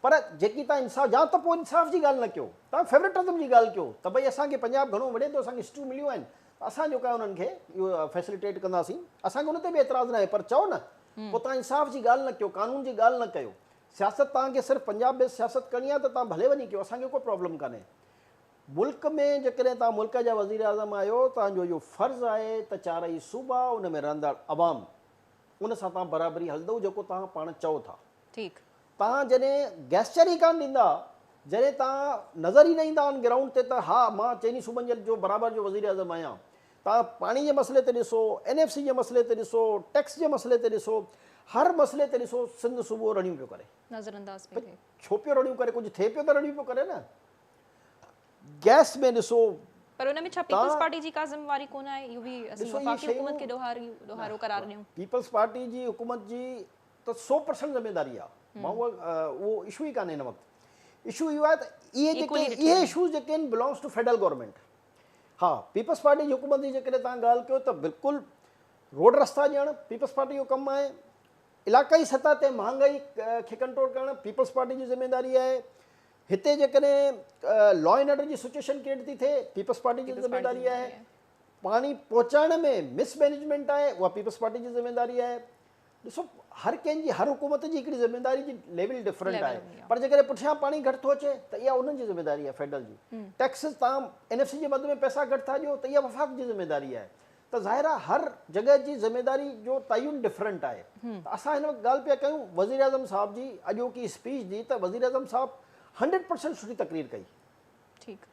पर जेकी तव्हां इंसाफ़, या त पोइ इंसाफ़ जी ॻाल्हि न कयो, तव्हां फेवरेटिज़म जी ॻाल्हि कयो त भई असांखे पंजाब घणो वणे थो, असांखे सीटूं मिलियूं आहिनि, असां जेको आहे उन्हनि खे इहो फैसिलिटेट कंदासीं, असांखे उन ते बि एतिराज़ न आहे। पर चओ न, पोइ तव्हां इंसाफ़ जी ॻाल्हि न कयो, कानून जी ॻाल्हि न कयो। सियासत तव्हांखे सिर्फ़ु पंजाब बेस्ड सियासत करणी आहे त तव्हां भले वञी कयो, असांखे कोई प्रॉब्लम कान्हे। मुल्क में जेकॾहिं तव्हां मुल्क जा वज़ीर आज़म आहियो, तव्हांजो इहो फ़र्ज़ु आहे त चारई सूबा उन में रहंदड़ अवाम उन सां तव्हां बराबरी हलंदव जेको तव्हां पाण चओ था। ठीक। तव्हां जॾहिं गैस्चर ई कान ॾींदा, जॾहिं तव्हां नज़र ई न ईंदा ऑन ग्राउंड ते त हा मां चइनी सूबनि जो बराबरि जो वज़ीर आज़म आहियां, तव्हां पाणी जे मसइले ते ॾिसो, NFC जे मसइले ते ॾिसो, टैक्स जे मसइले ते ॾिसो, हर मसइले ते ॾिसो सिंध सूबो रड़ियूं पियो करे। नजरअंदाज पे थे। छो पियो रड़ियूं करे? कुझु थिए पियो त रड़ियूं पियो करे न। गैस में ॾिसो, पर उनमें छा पीपल्स पार्टी जी का ज़िम्मेवारी कोन आहे? इहो बि असीं ॾिसो, इहे वफ़ाक़ी हुकूमत खे शयूं ॾोहारो करार ॾियूं। पीपल्स पार्टी जी हुकूमत जी त 100% ज़िम्मेदारी आहे। मां उहो इशू ई कान्हे हिन वक़्तु। इशू इहो आहे त इहे इशूज़ जेके आहिनि बिलोंग्स टू फेडरल गवर्नमेंट। हा, पीपल्स पार्टी जी हुकूमत जी जेकॾहिं तव्हां ॻाल्हि कयो त बिल्कुलु रोड रस्ता ॾियणु पीपल्स पार्टी जो कमु आहे। इलाक़ाई सतह ते महांगाई खे कंट्रोल करणु पीपल्स पार्टी जी ज़िम्मेदारी आहे। हिते जेकॾहिं लॉ एंड ऑर्डर जी सिचुएशन क्रिएट थी थिए, पीपल्स पार्टी जी ज़िम्मेदारी आहे। पाणी पहुचाइण में मिसमैनेजमेंट आहे, उहा पीपल्स पार्टी जी ज़िम्मेदारी आहे। ॾिसो, हर कंहिंजी, हर हुकूमत जी हिकिड़ी ज़िम्मेदारी जी लेवल डिफरेंट आहे। पर जेकॾहिं पुठियां पाणी घटि थो अचे त इहा उन्हनि जी ज़िम्मेदारी आहे फेडरल जी। टैक्सिस तव्हां NFC जे मद में पैसा घटि था ॾियो त इहा वफ़ाक़ जी ज़िम्मेदारी आहे। त ज़ाहिर आहे हर जॻह जी ज़िम्मेदारी जो तयन डिफरेंट आहे। त असां हिन वक़्तु ॻाल्हि पिया कयूं वज़ीर आज़म साहब जी अॼोकी स्पीच जी, त वज़ीर आज़म साहब 100% सुठी तकरीर कई। ठीकु।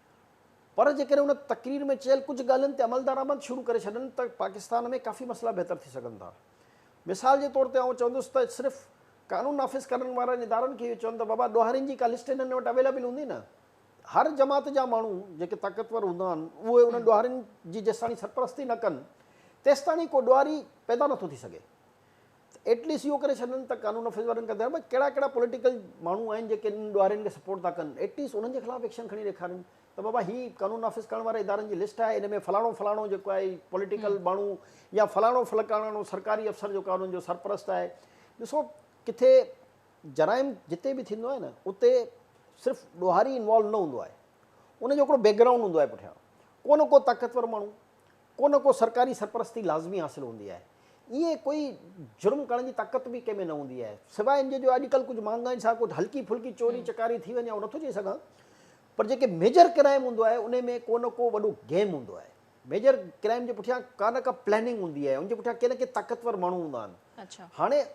पर जेकॾहिं उन तकरीर में चयल कुझु ॻाल्हियुनि ते अमल दरामद शुरू करे छॾनि त पाकिस्तान में काफ़ी मसइला बहितर थी सघनि था। मिसाल जे तौर ते आउं चवंदुसि त सिर्फ़ु कानून नाफ़िज़ करण वारनि इदारनि खे इहो चवनि त बाबा ॾोहारियुनि जी का लिस्ट हिननि वटि अवेलेबल हूंदी न। हर जमात जा माण्हू जेके ताक़तवर हूंदा आहिनि उहे उन ॾोहारियुनि जी जेसिताणी सरपरस्ती न कनि तेसिताणी को ॾोहारी पैदा नथो थी सघे। एटलीस्ट इहो करे छॾनि त कानून नाफ़िज़ वारनि खे भई कहिड़ा कहिड़ा पॉलिटिकल माण्हू आहिनि जेके इन ॾोहारियुनि खे सपोर्ट था कनि, एटलीस्ट उन्हनि जे ख़िलाफ़ु एक्शन खणी ॾेखारनि त बाबा हीअ कानून नाफ़िज़ करण वारे इदारनि जी लिस्ट आहे, इन में फलाणो फलाणो जेको आहे पॉलिटिकल माण्हू या फलाणो फलाणो सरकारी अफ़सर जेको आहे उन्हनि जो सरपरस्त आहे। ॾिसो, किथे जराइम जिते बि थींदो आहे न उते सिर्फ़ु ॾोहारी इन्वॉल्व न हूंदो आहे, उनजो हिकिड़ो बैकग्राउंड हूंदो आहे पुठियां। को ताक़तवर माण्हू, को सरकारी सरपरस्ती लाज़मी हासिलु हूंदी आहे। ईअं कोई जुर्म करण जी ताक़त बि कंहिंमें न हूंदी आहे, सवाइ इन जो अॼुकल्ह कुझु महांगाई सां कुझु हल्की फुल्की चोरी चकारी थी वञे, नथो चई सघां। पर जेके मेजर क्राइम हूंदो आहे उन में को न को वॾो गेम हूंदो आहे। मेजर क्राइम जे पुठियां का न का प्लैनिंग हूंदी आहे, उनजे पुठियां के न के ताक़तवर माण्हू हूंदा आहिनि। अच्छा। हाणे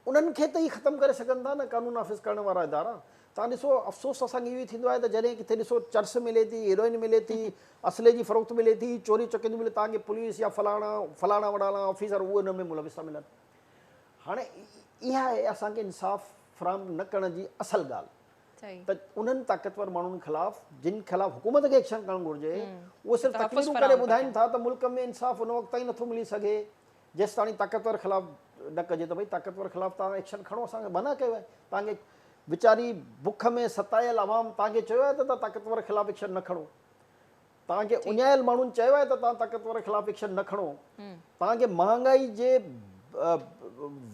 उन्हनि खे त ई ख़तमु करे सघनि था न कानून नाफ़िज़ करण वारा इदारा। तव्हां ॾिसो, अफ़सोस असांखे इहो ई थींदो आहे त जॾहिं किथे ॾिसो चर्स मिले थी, हीरोइन मिले थी, असले जी फ़रोख़्त मिले थी, चोरी चकिंदियूं मिले, तव्हांखे पुलिस या फलाणा वॾाणा ऑफिसर उहे हुन में मुलविस था मिलनि। हाणे इहा आहे असांखे इंसाफ़ फ़राहम न करण जी असल ॻाल्हि। त उन्हनि ताक़तवर माण्हुनि ख़िलाफ़ जिन ख़िलाफ़ हुकूमत खे एक्शन करणु घुरिजे, उहे सिर्फ़ु तकलीफ़ूं करे ॿुधाइनि था त मुल्क में इंसाफ़ उन वक़्त ताईं नथो मिली सघे जेसिताणी ताक़तवर ख़िलाफ़ न कजे। त भई ताक़तवर ख़िलाफ़ तव्हां एक्शन खणो, असांखे मना कयो आहे। तव्हांखे वीचारी बुख में सतायल अवाम तव्हांखे चयो आहे त तव्हां ताक़तवर ख़िलाफ़ एक्शन न खणो, तव्हांखे उञायल माण्हुनि चयो आहे त तव्हां ताक़तवर ख़िलाफ़ एक्शन न खणो, तव्हांखे महांगाई जे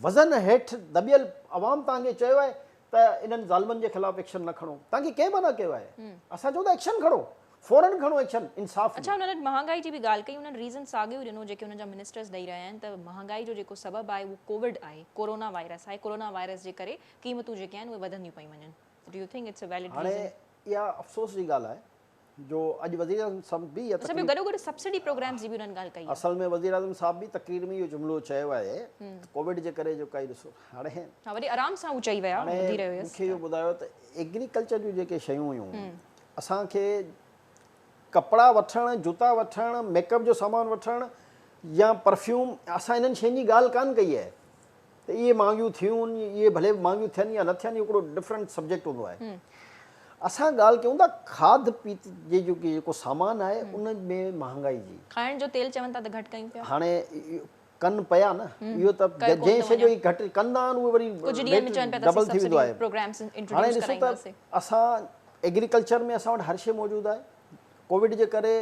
वज़न हेठि दॿियल अवाम तव्हांखे चयो आहे त इन्हनि ज़ालिमनि जे ख़िलाफ़ एक्शन न खणो, तव्हांखे कंहिं मना कयो आहे? असां चऊं था एक्शन खणो, फौरन खणो एक्शन, इंसाफ़। अच्छा, उन्हनि महांगाई जी बि ॻाल्हि कई, उन्हनि रीज़न साॻियो ॾिनो जेके उन्हनि जा मिनिस्टर्स ॾेई रहिया आहिनि त महांगाई जो जेको सबबु आहे उहो कोविड आहे, कोरोना वायरस आहे। कोरोना वायरस जे करे क़ीमतूं जेके आहिनि उहे वधंदियूं पयूं वञनि। Do U think it's a valid reason? हाणे इहा अफ़सोस जी ॻाल्हि आहे जो अॼु वज़ीर आज़म साहब बि अच्छा, ॿियो गॾोगॾु सब्सिडी प्रोग्राम्स जी बि उन्हनि ॻाल्हि कई। असल में वज़ीर आज़म साहब बि तक़रीर में इहो जुमिलो चयो आहे कोविड जे करे जेका ॾिसो हाणे हा, वरी आराम सां हू चई विया, ॿुधी रहियो हुयसि। मूंखे इहो ॿुधायो त एग्रीकल्चर जूं जेके शयूं हुयूं, असांखे कपिड़ा वठणु, जूता वठणु, मेकअप जो सामान वठणु या परफ्यूम, असां इन्हनि शयुनि जी ॻाल्हि कान कई आहे त इहे महांगियूं थियूं, इहे भले महांगियूं थियनि या न थियनि, इहो हिकिड़ो डिफरेंट सब्जेक्ट हूंदो आहे। असां ॻाल्हि कयूं था खाध पीत जे जेको सामान आहे उन में महांगाई जी। खाइण जो तेल चवनि था त घटि कयूं पिया। हाणे कन पिया न इहो त जंहिं शइ जो ई घटि कंदा आहिनि उहे वरी कुझु ॾींहंनि में चवनि पिया त डबल थी वेंदो आहे। प्रोग्राम्स हाणे इंट्रोड्यूस ॾिसो कराईंदासीं। त असां एग्रीकल्चर में असां वटि हर शइ मौजूदु आहे। कोविड जे करे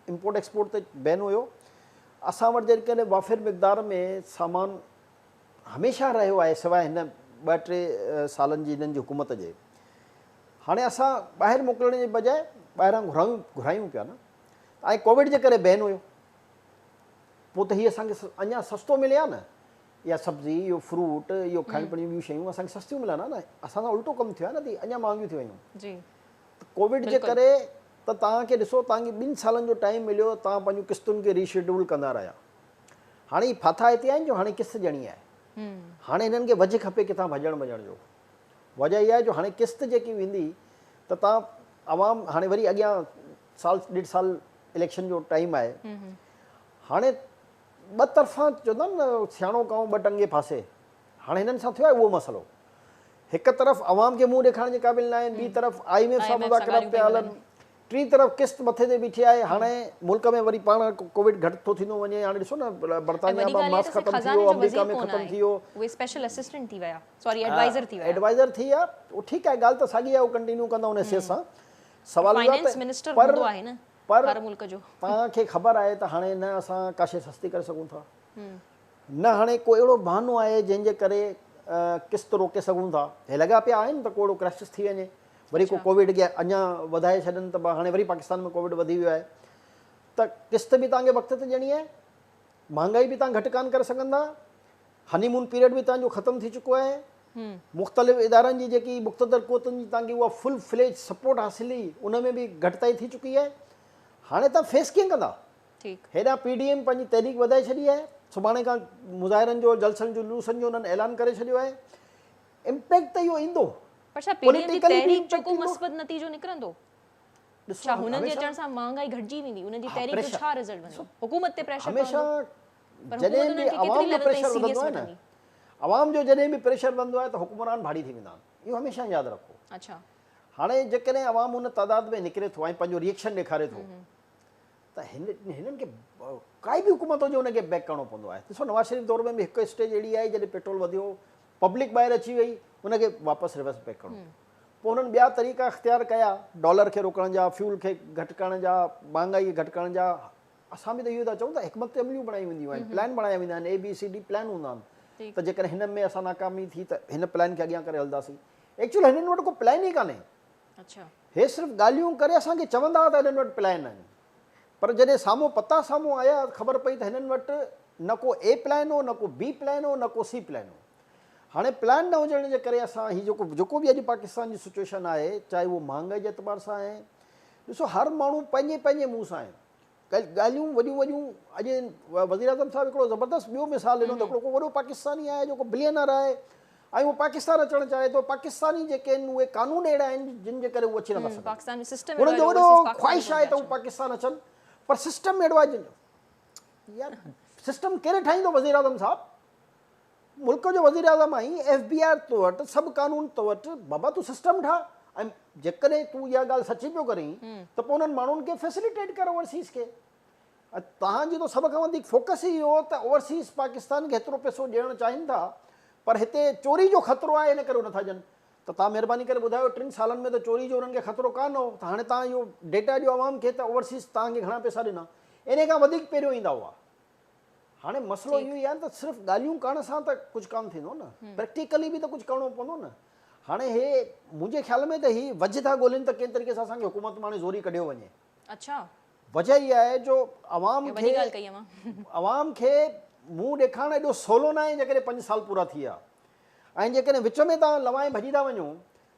इम्पोर्ट एक्सपोर्ट ते बैन हुयो। असां वटि जेकॾहिं वाफ़िर मिक़दार में सामान हमेशह रहियो आहे सवाइ हिन 2-3 सालनि जी हिननि जी हुकूमत जे। हाणे असां ॿाहिरि मोकिलण जे बजाए ॿाहिरां घुरायूं पिया न। ऐं कोविड जे करे बैन हुयो, पोइ त हीअ असांखे अञा सस्तो मिले हा न। इहा सब्ज़ी, इहो फ्रूट, इहो खाइण पीअण जूं शयूं असांखे सस्तियूं मिलनि हा न। असां सां उल्टो कमु थियो आहे न, अञा महांगियूं थी वियूं। जी कोविड जे करे त तव्हांखे ॾिसो, तव्हांखे 2 सालनि जो टाइम मिलियो, तव्हां पंहिंजूं किस्तुनि खे रीशेड्यूल कंदा रहिया। हाणे ही फाथा हिते आहिनि जो हाणे किस्त ॾियणी आहे। हाणे हिननि खे वजह खपे किथां भॼण जो। वजह इहा आहे जो हाणे किस्त जेकी वेंदी त तव्हां आवाम हाणे वरी अॻियां साल 1.5 साल इलेक्शन जो टाइम आहे। हाणे ॿ तरफ़ां चवंदा आहिनि न, सियाणो काऊं ॿ टंगे फासे। हाणे हिननि सां थियो आहे उहो मसइलो। हिकु तरफ़ आवाम खे मुंहुं ॾेखारण जे क़ाबिल न आहिनि, ॿी तरफ़ IMF सां मुज़ाकरा पिया हलनि, टी तरफ़ किस्त मथे ते बीठी आहे। हाणे मुल्क में वरी पाण कोविड घटि थो थींदो वञे। हाणे ॾिसो न, बर्तानिया में मास्क ख़तमु थी वियो, अमेरिका में ख़तमु थी वियो। उहे स्पेशल असिस्टेंट थी विया, सॉरी एडवाइज़र थी विया। एडवाइज़र थी विया, उहो ठीकु आहे, ॻाल्हि त साॻी आहे, उहो कंटिन्यू कंदा उन हैसियत सां। सवाल फाइनेंस मिनिस्टर हूंदो आहे न हर मुल्क जो। तव्हांखे ख़बर आहे त हाणे न असां का शइ सस्ती करे सघूं था, न हाणे को अहिड़ो बहानो आहे जंहिंजे करे किस्त रोके सघूं था। हे लॻा पिया आहिनि त को अहिड़ो क्राइसिस थी वञे, वरी को कोविड खे अञा वधाए छॾनि त हाणे वरी पाकिस्तान में कोविड वधी वियो आहे। त किस्त बि तव्हांखे वक़्त ते ॾियणी आहे, महांगाई बि तव्हां घटि कान करे सघंदा, हनीमून पीरियड बि तव्हांजो ख़तमु थी चुको आहे। मुख़्तलिफ़ इदारनि जी जेकी मुख़्तदर क़ुवतुनि जी तव्हांखे उहा फुल फ्लेज सपोर्ट हासिल हुई, उन में बि घटिताई थी चुकी आहे। हाणे तव्हां फेस कीअं कंदा? हेॾां PDM पंहिंजी तहरीक वधाए छॾी आहे, सुभाणे खां मुज़ाहिरनि जो, जलसनि जो, जुलूसनि जो उन्हनि ऐलान करे छॾियो आहे। इम्पैक्ट त इहो ईंदो। पर छा PDM जी तहरीक जो को मस्बत नतीजो निकिरंदो? छा हुननि जे अचण सां महांगाई घटिजी वेंदी? उनजी तहरीक जो छा रिज़ल्ट वञो? हुकूमत ते प्रेशर हमेशह जॾहिं बि आवाम जो प्रेशर वधंदो आहे न, आवाम जो जॾहिं बि प्रेशर वधंदो आहे त हुकुमरान भाड़ी थी वेंदा आहिनि। इहो हमेशह यादि रखो। अच्छा, हाणे जेकॾहिं आवाम उन तादाद में निकिरे थो ऐं पंहिंजो रिएक्शन ॾेखारे थो त हिननि खे काई बि हुकूमत हुजे हुनखे बैक करिणो पवंदो आहे। ॾिसो, नवाज़ शरीफ़ दौर में बि हिकु स्टेज अहिड़ी आई जॾहिं पेट्रोल वधियो, पब्लिक ॿाहिरि अची वई, हुनखे वापसि रिवर्स बैक करिणो। पोइ हुननि ॿिया तरीक़ा इख़्तियार कया, डॉलर खे रोकण जा, फ्यूल खे घटि करण जा, महांगाई खे घटि करण जा। असां बि त इहो था चऊं त हिकमत अमलियूं बणाई वेंदियूं आहिनि, प्लान बणाया वेंदा आहिनि, ABCD प्लान हूंदा आहिनि। त जेकॾहिं हिन में असां नाकामी थी त हिन प्लान खे अॻियां करे हलंदासीं। एक्चुअली हिननि वटि को प्लान ई कान्हे। हे सिर्फ़ु ॻाल्हियूं करे असांखे चवंदा त हिननि वटि प्लान आहिनि, पर जॾहिं साम्हूं पता साम्हूं आया ख़बर पई त हिननि वटि न को A प्लान हो, न को B प्लान हो, न को C प्लान हो। हाणे प्लान न हुजण जे करे असां हीउ जेको बि अॼु पाकिस्तान जी सिचुएशन आहे, चाहे उहो महांगाई जे एतबार सां आहे, ॾिसो हर माण्हू पंहिंजे पंहिंजे मुंहं सां आहे। ॻाल्हियूं वॾियूं वॾियूं, अॼु वज़ीर आज़म साहिबु हिकिड़ो ज़बरदस्त ॿियो मिसाल ॾिनो त हिकिड़ो को वॾो पाकिस्तानी आहे जेको बिलियनर आहे ऐं उहो पाकिस्तान अचणु चाहे थो। पाकिस्तानी जेके आहिनि उहे कानून अहिड़ा आहिनि जिन जे करे उहे अची नथा सघनि। उन्हनि जो वॾो ख़्वाहिश आहे त उहे पाकिस्तान अचनि, पर सिस्टम अहिड़ो आहे यार। सिस्टम केरु ठाहींदो? वज़ीर आज़म साहिबु, मुल्क जो वज़ीर आज़म आई, FBI तो वटि, सभु कानून तो वटि। बाबा तूं सिस्टम ठाह, ऐं जेकॾहिं तूं इहा ॻाल्हि सची पियो करीं त पोइ उन्हनि माण्हुनि खे फैसिलिटेट कर ओवरसीज़ खे। तव्हांजी त सभ खां वधीक फोकस ई इहो त ओवरसीज़ पाकिस्तान खे हेतिरो पैसो ॾियणु चाहिनि था, पर हिते चोरी जो ख़तरो आहे, इन करे नथा ॾियनि। त तव्हां महिरबानी करे ॿुधायो, 3 सालनि में त चोरी जो उन्हनि खे ख़तरो कान हो, त हाणे तव्हां इहो डेटा ॾियो आवाम खे त ओवरसीज़ तव्हांखे घणा पैसा ॾिना, इन खां वधीक पहिरियों ईंदा हुआ। हाणे मसइलो इहो ई आहे त सिर्फ़ु ॻाल्हियूं करण सां त कुझु कान थींदो न, प्रैक्टिकली बि त कुझु करिणो पवंदो न। हाणे हे मुंहिंजे ख़्याल में त हीअ वजह था ॻोल्हिनि त कंहिं तरीक़े सां असांखे हुकूमत मां ज़ोरी कढियो वञे। अच्छा, वजह इहा आहे जो आवाम खे मुंहुं ॾेखारणु एॾो सवलो न आहे जेकॾहिं 5 साल पूरा थी विया, ऐं जेकॾहिं विच में तव्हां लवाए भॼी था वञो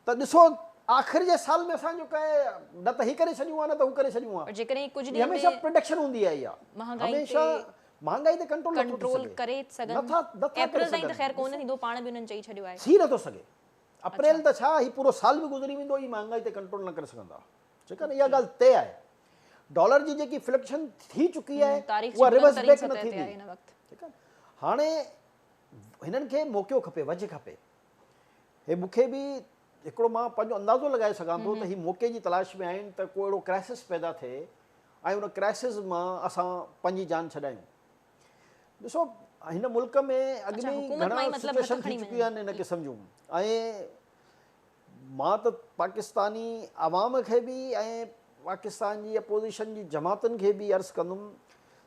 त ॾिसो आख़िर जे साल में असांजो कहे न त ही करे छॾियूं आहे, न त हू करे छॾियूं आहे। हमेशह प्रोडक्शन हूंदी आहे इहा, हमेशह महांगाई ते कंट्रोल करे सघनि। अप्रैल ताईं त ख़ैर कोन थींदो, पाण बि उन्हनि चई छॾियो आहे। थी नथो सघे। अप्रैल त छा, ही पूरो साल बि गुज़री वेंदो, ही महांगाई ते कंट्रोल न करे सघंदा। ठीकु आहे न, इहा ॻाल्हि तय आहे। डॉलर जी जेकी फ्लक्शन थी चुकी आहे उहा रिवर्स बैक न थींदी। ठीकु आहे, हाणे हिननि खे मौक़ो खपे, वजह खपे। हे मूंखे बि हिकिड़ो मां पंहिंजो अंदाज़ो लॻाए सघां थो त ही मौक़े जी तलाश में आहिनि त को अहिड़ो क्राइसिस पैदा थिए ऐं उन क्राइसिस मां असां पंहिंजी जान छॾायूं। ॾिसो हिन मुल्क में अॻु अच्छा, में ई हुकूमत मां ई घणा मतिलबु सिचुएशन हथ थी खणी चुकियूं आहिनि हिन क़िस्म जूं। ऐं मां त पाकिस्तानी आवाम खे बि ऐं पाकिस्तान जी अपोज़िशन जी जमातुनि खे बि अर्ज़ु कंदुमि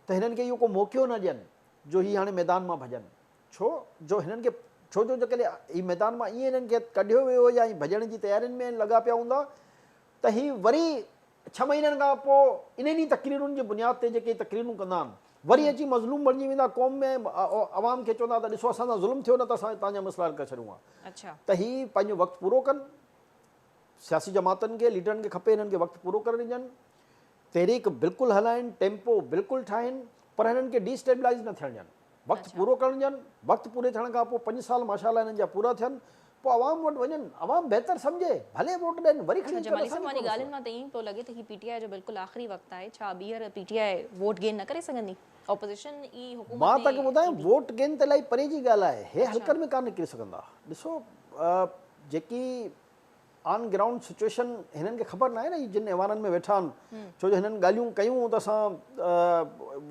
त हिननि खे इहो को मौक़ो न ॾियनि जो हीअ हाणे मैदान मां भॼनि। छो जो हिननि खे छो जो जेकॾहिं हीअ मैदान मां ईअं हिननि खे कढियो वियो या भॼण जी तयारियुनि में लॻा पिया हूंदा त हीअ वरी 6 महीननि खां पोइ इन्हनि ई तकरीरुनि जी बुनियाद ते जेके तकरीरूं कंदा आहिनि वरी अची मज़लूम बणिजी वेंदा क़ौम में, अवाम खे चवंदा त ॾिसो असां सां ज़ुल्म थियो न त असां तव्हांजा मसइला हल करे छॾूं। अच्छा, त हीअ पंहिंजो वक़्तु पूरो कनि, सियासी जमातुनि खे लीडरनि खे खपे हिननि खे वक़्तु पूरो करे ॾिजनि, तहरीक बिल्कुलु हलाइनि, टेम्पो बिल्कुलु ठाहिनि, पर हिननि खे डिस्टेबलाइज़ न थियणु ॾियनि, वक़्तु पूरो करणु ॾियनि। वक़्तु पूरे थियण खां पोइ 5 साल माशाअल्लाह हिननि जा पूरा थियनि, पोइ आवाम वटि वञनि, आवाम बहितर सम्झे भले वोट ॾियनि, वरी खणी अचनि। जमाली साहब वारी ॻाल्हियुनि मां त ईअं पियो लॻे त ही पीटीआई जो बिल्कुलु आख़िरी वक़्तु आहे। छा ॿीहर पीटीआई वोट गेन न करे सघंदी? ऑपोज़िशन ई हुकूमत मां में तव्हांखे ॿुधायां वोट गेन त इलाही परे जी ॻाल्हि आहे, हे हल्कनि में कान निकिरी सघंदा। ॾिसो जेकी ऑन ग्राउंड सिचुएशन हिननि खे ख़बर न आहे न, ही जिन ऐवाननि में वेठा आहिनि, छो जो हिननि ॻाल्हियूं कयूं त असां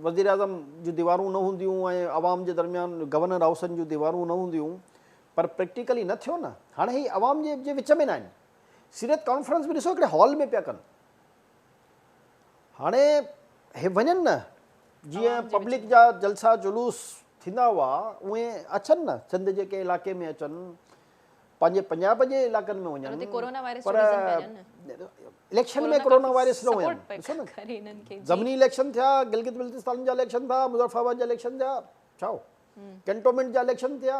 वज़ीर आज़म जूं दीवारूं न हूंदियूं ऐं आवाम जे दरमियान गवर्नर हाउसनि जूं दीवारूं न हूंदियूं, पर प्रैक्टिकली न थियो न। हाणे ही आवाम जे विच में न आहिनि, सीरत कॉन्फ्रेंस बि ॾिसो हिकिड़े हॉल में पिया कनि। हाणे हे वञनि न, जीअं पब्लिक जा जलसा जुलूस थींदा हुआ उहे अचनि न, सिंध जेके इलाइक़े में अचनि, पंहिंजे पंजाब जे इलाइक़नि में वञनि, पर इलेक्शन में कोरोना वायरस न हुयनि। ॾिसो न, ज़मीनी इलेक्शन थिया, गिलगित बल्तिस्तान जा इलेक्शन थिया, मुज़फ्फराबाद जा इलेक्शन थिया, छा कैंटोनमेंट जा इलेक्शन थिया।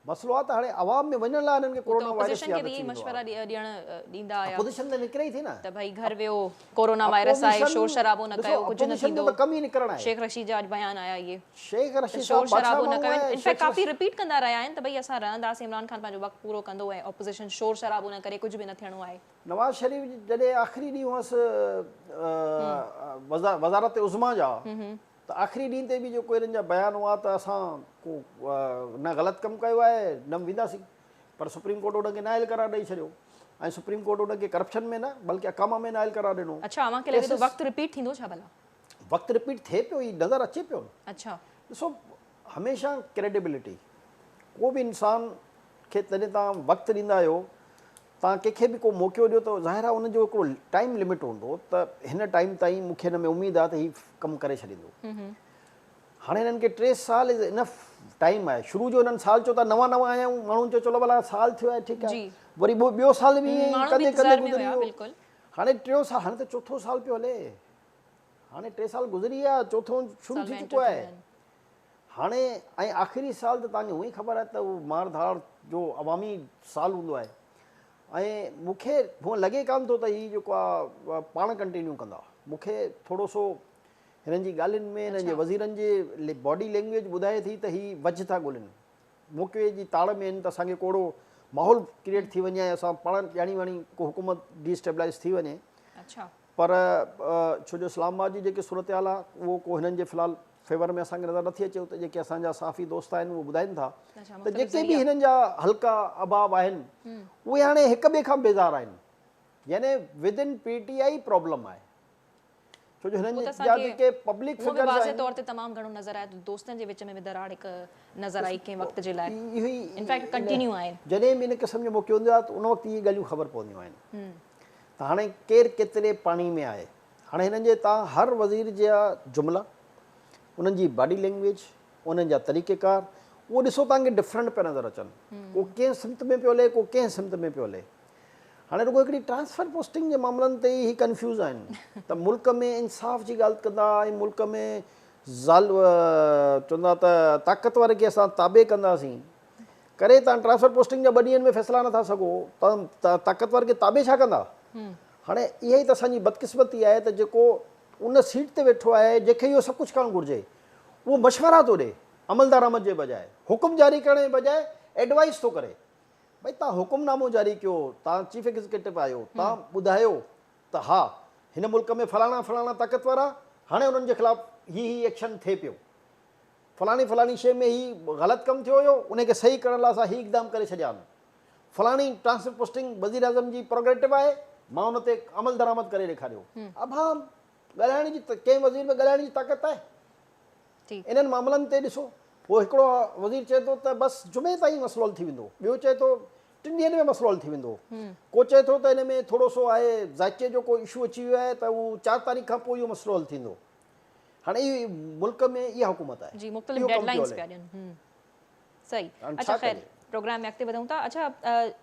मसलो आहे त हाणे आवाम में वञण लाइ हिननि खे कोरोना वायरस यादि अची वेंदो आहे। अपोज़िशन त निकिरे ई थी न, त भई घर वियो, कोरोना वायरस आहे, शोर शराबो न कयो, कुझु न थींदो। त कम ई निकिरणु आहे। शेख रशीद जा अॼु बयान आया ये, शेख रशीद शोर शराबो न कयो। साहब इनफैक्ट काफ़ी रिपीट कंदा रहिया आहिनि त भई असां रहंदासीं, इमरान खान पंहिंजो वक़्तु पूरो कंदो ऐं ऑपोज़िशन शोर शराबो न करे, कुझु बि न थियणो आहे। नवाज़ शरीफ़ जॾहिं आख़िरी ॾींहुं हुअसि वज़ारत उज़्मा जा, त आख़िरी ॾींहं ते बि जेको हिननि जा बयान हुआ त असां को न ग़लति कमु कयो आहे न वेंदासीं, पर सुप्रीम कोर्ट उनखे नाइल करार ॾेई छॾियो। ऐं सुप्रीम कोर्ट उनखे करप्शन में न बल्कि अकामा में नाइल करार ॾिनो। अच्छा, अव्हांखे लॻे थो वक़्तु रिपीट थींदो छा भला? वक़्तु रिपीट थिए पियो, ही नज़र अचे पियो। अच्छा, ॾिसो हमेशह क्रेडिबिलिटी, को बि इंसान खे तॾहिं तव्हां वक़्तु ॾींदा आहियो, तव्हां कंहिंखे बि को मौक़ो ॾियो त ज़ाहिर आहे उनजो हिकिड़ो टाइम लिमिट हूंदो त हिन टाइम ताईं मूंखे हिन में उमेदु आहे त हीउ कमु करे छॾींदो। हाणे हिननि खे 3 साल इज़ इनफ टाइम आहे। शुरू जो हिननि साल चयो था नवां आया आहियूं, माण्हुनि चयो चलो भला साल थियो आहे, ठीकु आहे, वरी ॿियो साल बि कंदे कंदे गुज़री वियो। हाणे 3 साल, हाणे त 4थो साल पियो हले, हाणे 3 साल गुज़री विया, 4थों शुरू थी चुको आहे हाणे। ऐं आख़िरी साल त तव्हांखे उहो ई ख़बर आहे त उहो मार धाड़ जो अवामी साल हूंदो आहे। ऐं मूंखे हूअं लॻे कान थो त हीउ जेको आहे पाण कंटिन्यू कंदा। मूंखे थोरो सो हिननि जी ॻाल्हियुनि में, हिननि जे वज़ीरनि जे बॉडी लैंग्वेज ॿुधाए थी त हीअ वझ था ॻोल्हनि, मौक़े जी ताड़ में आहिनि त असांखे कोड़ो माहौल क्रिएट थी वञे ऐं असां पाण ॼाणी वाणी को हुकूमत डिस्टेबलाइज़ थी वञे। पर छो जो इस्लामाबाद जी जेकी सूरत हाल आहे उहो को हिननि जे फ़िलहालु फेवर में असांखे नज़र नथी अचे। त जेके असांजा साफ़ी दोस्त आहिनि उहे ॿुधाइनि था त जेके बि हिननि जा हल्का अबाब आहिनि उहे हाणे हिक ॿिए खां बेज़ार आहिनि, यानी विद इन पीटीआई प्रॉब्लम आहे। छो जो हिननि जा जेके पब्लिक फिगर्स आहिनि तौर ते तमामु घणो नज़र आयो, दोस्तनि जे विच में बि दराड़ हिकु नज़र आई कंहिं वक़्त जे लाइ, इनफैक्ट कंटिन्यू आहे। जॾहिं बि इन क़िस्म जो मौक़ो हूंदो आहे त उन वक़्तु इहे ॻाल्हियूं ख़बर पवंदियूं आहिनि त हाणे केरु केतिरे पाणी में आहे। हाणे हिननि जे तव्हां हर वज़ीर जा जुमिला, उन्हनि जी बॉडी लैंग्वेज, उन्हनि जा तरीक़ेकार, उहो ॾिसो तव्हांखे डिफरेंट पिया नज़र अचनि। को कंहिं सिमत में पियो हले, को कंहिं सिमत में पियो हले। हाणे रुगो हिकिड़ी ट्रांसफर पोस्टिंग जे मामलनि ते ई कंफ्यूज़ आहिनि त मुल्क में इंसाफ़ जी ॻाल्हि कंदा ऐं मुल्क में चवंदा त ताक़तवर खे असां ताबे कंदासीं करे, तव्हां ट्रांसफर पोस्टिंग जा 2 ॾींहंनि में फ़ैसिला नथा सघो, तव्हां ताक़तवर खे ताबे छा कंदा? हाणे इहा ई त असांजी बदकिस्मती आहे त जेको उन सीट ते वेठो आहे, जंहिंखे इहो सभु कुझु करणु घुरिजे, उहो मशवरा थो ॾिए अमल दरामद जे बजाए, हुकुम जारी करण जे बजाए एडवाइस थो करे। भई तव्हां हुकुमनामो जारी कयो, तव्हां चीफ एग्ज़ीक्यूटिव आहियो, तव्हां ॿुधायो त हा हिन मुल्क में फलाणा फलाणा ताक़तवर आहे, हाणे उन्हनि जे ख़िलाफ़ु ही एक्शन थिए पियो, फलाणी शइ में ही ग़लति कमु थियो हुयो, उनखे सही करण लाइ असां ही इक़दाम करे छॾिया आहिनि, फलाणी ट्रांसफर पोस्टिंग वज़ीर आज़म जी प्रोग्रेटिव आहे, मां उन ते अमल दरामद करे ॾेखारियो। अब हा ॻाल्हाइण जी कंहिं वज़ीर में ॻाल्हाइण जी ताक़त आहे? ठीकु। इन्हनि मामलनि ते ॾिसो, उहो हिकिड़ो वज़ीर चए थो त बसि जुमे ताईं मसइलो हल थी वेंदो, ॿियो चए थो 3 ॾींहंनि में मसइलो हल थी वेंदो, को चए थो त हिन में थोरो सो आहे ज़ाइचे जो को इशू अची वियो आहे त उहो 4 तारीख़ खां पोइ इहो मसइलो हल थींदो। हाणे ई मुल्क में इहा हुकूमत आहे जी, मुख़्तलिफ़ डेडलाइंस पिया ॾियनि। सही। अच्छा ख़ैर, प्रोग्राम में अॻिते वधूं था। अच्छा,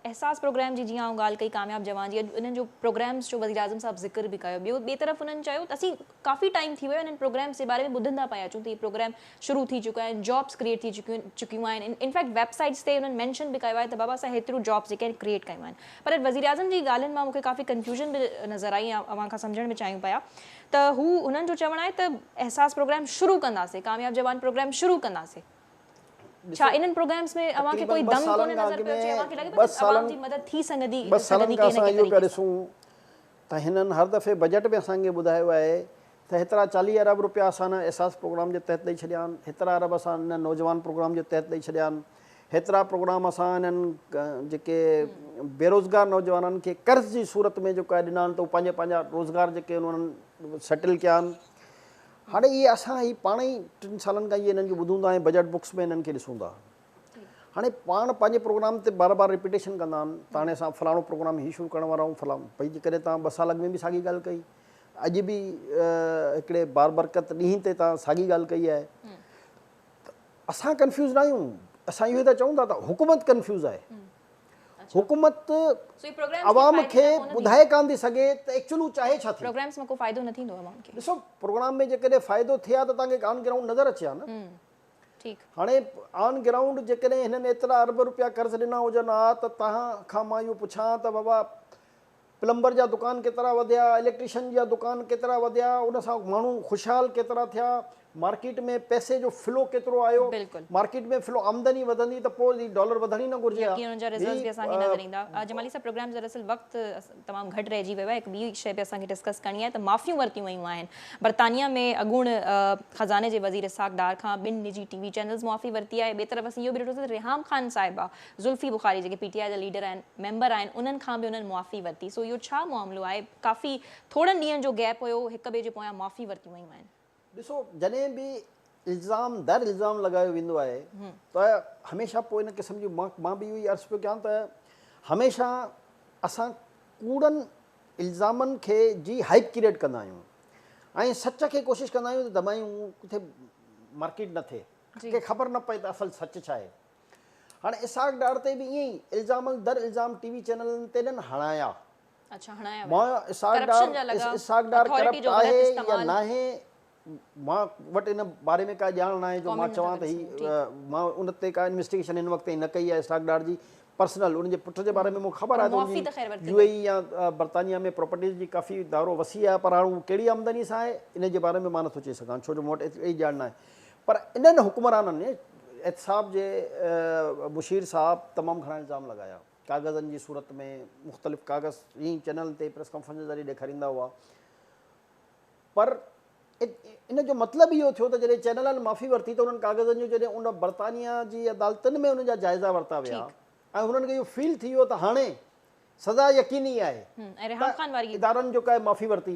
एहसास प्रोग्राम जी जीअं ॻाल्हि कई, कामयाब जवान जी, इन्हनि जो प्रोग्राम्स जो वज़ीर आज़म साहिबु ज़िक्र बि कयो। ॿिए तरफ़ उन्हनि चयो त असीं काफ़ी टाइम थी वियो इन्हनि प्रोग्राम्स जे बारे में ॿुधंदा पिया अचूं त इहे प्रोग्राम शुरू थी चुका आहिनि, जॉब्स क्रिएट थी चुकियूं आहिनि। इनफैक्ट वेबसाइट्स ते उन्हनि मेंशन बि कयो आहे त बाबा असां हेतिरियूं जॉब्स जेके आहिनि क्रिएट कयूं आहिनि। पर वज़ीर आज़म जी ॻाल्हियुनि मां मूंखे काफ़ी कंफ्यूजन बि नज़र आई, अव्हां खां सम्झण में चाहियूं पिया त हू उन्हनि जो चवणु आहे त एहसास प्रोग्राम शुरू कंदासीं, कामयाब जवान प्रोग्राम शुरू कंदासीं। छा इन्हनि प्रोग्राम्स में अव्हां खे कोई दम कोन्हे नज़र पियो अचे? अव्हां खे लॻे पियो त अवाम जी मदद थी सघंदी? बस सालनि खां असां इहो पिया ॾिसूं त हिननि हर दफ़े बजट में असांखे ॿुधायो आहे त हेतिरा 40 अरब रुपया असां एहसास प्रोग्राम जे तहत ॾेई छॾिया आहिनि, हेतिरा अरब असां हिन नौजवान प्रोग्राम जे तहत ॾेई छॾिया आहिनि, हेतिरा प्रोग्राम असां हिननि जेके बेरोज़गार नौजवाननि खे कर्ज़ जी सूरत में जेको आहे ॾिना आहिनि त उहे पंहिंजा रोज़गार जेके उन्हनि सेटल कया आहिनि। हाणे इहे असां ही पाण ई 3 सालनि खां इहे हिननि खे ॿुधूं था ऐं बजट बुक्स में हिननि खे ॾिसूं था। हाणे पाण पंहिंजे प्रोग्राम ते बार बार रिपीटेशन कंदा आहिनि त हाणे असां फलाणो प्रोग्राम हीउ शुरू करण वारा आहियूं, फलाणो भई जेकॾहिं तव्हां 2 साल अॻु में बि साॻी ॻाल्हि कई, अॼु बि हिकिड़े बारबरकत ॾींहं ते तव्हां साॻी ॻाल्हि कई आहे, त असां कंफ्यूज़ न आहियूं। असां इहो त चऊं था त हुकूमत कंफ्यूज़ आहे। हुकूमत अवाम खे ॿुधाए कान थी सघे त एक्चुअली चाहे छा थी। प्रोग्राम्स में को फ़ाइदो न थींदो अवाम खे। ॾिसो, प्रोग्राम में जेकॾहिं फ़ाइदो थिया त तव्हांखे ऑन ग्राउंड नज़र अचे हा न। ठीकु। हाणे ऑन ग्राउंड जेकॾहिं हिननि एतिरा अरब रुपया कर्ज़ ॾिना हुजनि हा त तव्हां खां मां इहो पुछां त बाबा प्लम्बर जा दुकान केतिरा वधिया, इलेक्ट्रिशियन जा दुकान केतिरा वधिया, उन सां माण्हू ख़ुशहाल केतिरा थिया, मार्केट में पैसे जो फ्लो केतिरो आयो, मार्केट में फ्लो आमदनी वधंदी त पोइ डॉलर वधण ई न घुरिजे। उन्हनि जा रिज़ल्ट्स बि असांखे नज़र ईंदा। जमाली साहब, प्रोग्राम दरअसल वक़्तु तमामु घटि रहिजी वियो आहे। हिकु ॿी शइ बि असांखे डिस्कस करणी आहे त माफ़ियूं वरितियूं वयूं आहिनि। बर्तानिया में अॻूण ख़ज़ाने जे वज़ीर इसाक़ डार खां 2 निजी TV चैनल्स मुआफ़ी वरिती आहे। ॿिए तरफ़ असीं इहो बि ॾिठो त रिहाम ख़ान साहिबा, ज़ुल्फ़ी बुख़ारी जेके PTI जा लीडर आहिनि, मेंबर आहिनि, उन्हनि खां बि उन्हनि मुआफ़ी वरिती। सो इहो छा मामिलो आहे? काफ़ी थोड़नि ॾींहंनि जो गैप हुयो, हिक ॿिए जे पोयां माफ़ी वरितियूं वयूं आहिनि। ॾिसो, जॾहिं बि इल्ज़ाम दर इल्ज़ाम लॻायो वेंदो आहे त हमेशह पोइ इन क़िस्म जी मां बि इहो ई अर्ज़ु पियो कयां त हमेशह असां कूड़नि इल्ज़ामनि खे जी हाइप क्रिएट कंदा आहियूं ऐं सच खे कोशिशि कंदा आहियूं त दॿायूं, किथे मार्केट न थिए, कंहिंखे ख़बर न पए त असुलु सच छा आहे। हाणे इसाक़ डार ते बि ईअं ई इल्ज़ाम दर इल्ज़ाम TV चैनलनि ते ॾियनि हणाया। मां इसाक़ डार करप्ट आहे या न आहे, मां वटि इन बारे में का ॼाण न आहे जो मां चवां त ही मां उन ते का इन्वेस्टिगेशन हिन वक़्तु न कई आहे। इसाक़ डार जी पर्सनल उनजे पुट जे बारे में मूंखे ख़बर आहे त UAE या बर्तानिया में प्रॉपर्टीज़ जी काफ़ी दायरो वसी आहे, पर हाणे कहिड़ी आमदनी सां आहे इन जे बारे में मां नथो चई सघां, छो जो मूं वटि एतिरी ॼाण न आहे। पर इन्हनि हुकुमराननि एहतसाब जे मुशीर साहब तमामु घणा इल्ज़ाम लॻाया, कागज़नि जी सूरत में मुख़्तलिफ़ कागज़ ईअं चैनल ते प्रेस कॉन्फ्रेंस ज़रिए ॾेखारींदा हुआ। पर इन जो मतिलबु इहो थियो त जॾहिं चैनलनि माफ़ी वरिती त उन्हनि कागज़नि जो जॾहिं उन बर्तानिया जी अदालतुनि में उन जा जाइज़ा वरिता विया ऐं हुननि खे इहो फील थी वियो त हाणे सज़ा यकीनी आहे, इदारनि जो का माफ़ी वरिती।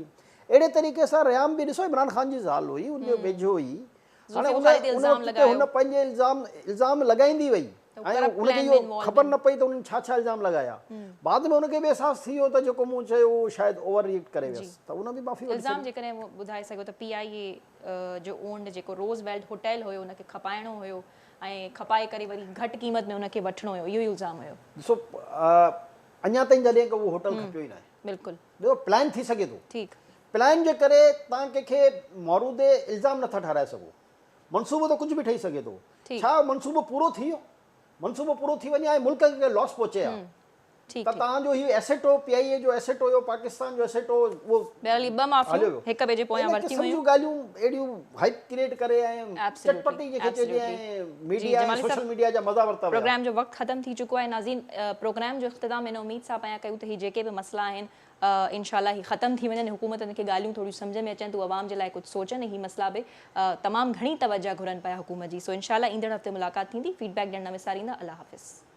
अहिड़े तरीक़े सां रिहाम बि ॾिसो, इमरान ख़ान जी ज़ाल हुई, उनजो वेझो हुई, हाणे हुन पंहिंजे इल्ज़ाम लॻाईंदी वई ऐं उनखे इहो ख़बर न पई त उन्हनि छा छा इल्ज़ाम लॻाया। बाद में उनखे बि अहसासु थी वियो त जेको मूं चयो उहो शायदि ओवर रिएक्ट करे वियसि, त उन बि माफ़ी वरिती। इल्ज़ाम जेकॾहिं ॿुधाए सघो त PIA जो ओन्ड जेको रोज़वेल्ट होटल हुयो उनखे खपाइणो हुयो ऐं खपाए करे वरी घटि क़ीमत में उनखे वठिणो हुयो, इहो इल्ज़ाम हुयो। ॾिसो, अञा ताईं जॾहिं उहो होटल खपियो ई न आहे। बिल्कुलु। ॿियो प्लान थी सघे थो, ठीकु, प्लान जे करे तव्हां कंहिंखे मौरूदे इल्ज़ाम नथा ठाराए सघो, मनसूबो त कुझु बि ठही सघे थो। छा मनसूबो पूरो थी वियो? मनसूबो पूरो थी वञे ऐं मुल्क खे लॉस पहुचे हा त तव्हांजो हीउ एसेट हो, PIA जो एसेट हुयो, पाकिस्तान जो एसेट हो, उहो हिक ॿिए जे पोयां वरितियूं वयूं। ॻाल्हियूं अहिड़ियूं हाइप क्रिएट करे ऐं चटपटी जेके चइजे ऐं मीडिया ऐं सोशल मीडिया जा मज़ा वरिता। प्रोग्राम जो वक़्तु ख़तम थी चुको आहे। नाज़रीन, प्रोग्राम जो इख़्तिताम इन उमेद सां पिया कयूं त हीअ जेके बि मसइला आहिनि इंशाल्लाह ही ख़तम थी वञनि, हुकूमतनि खे ॻाल्हियूं थोड़ियूं सम्झ में अचनि त आवाम जे लाइ कुझु सोचनि, ही मसइला बि तमामु घणी तवज्जो घुरनि पिया हुकूमत जी। सो इंशाल्लाह ईंदड़ हफ़्ते मुलाक़ात थींदी। फीडबैक ॾियण न विसारींदा। अल्लाह हाफ़िज़।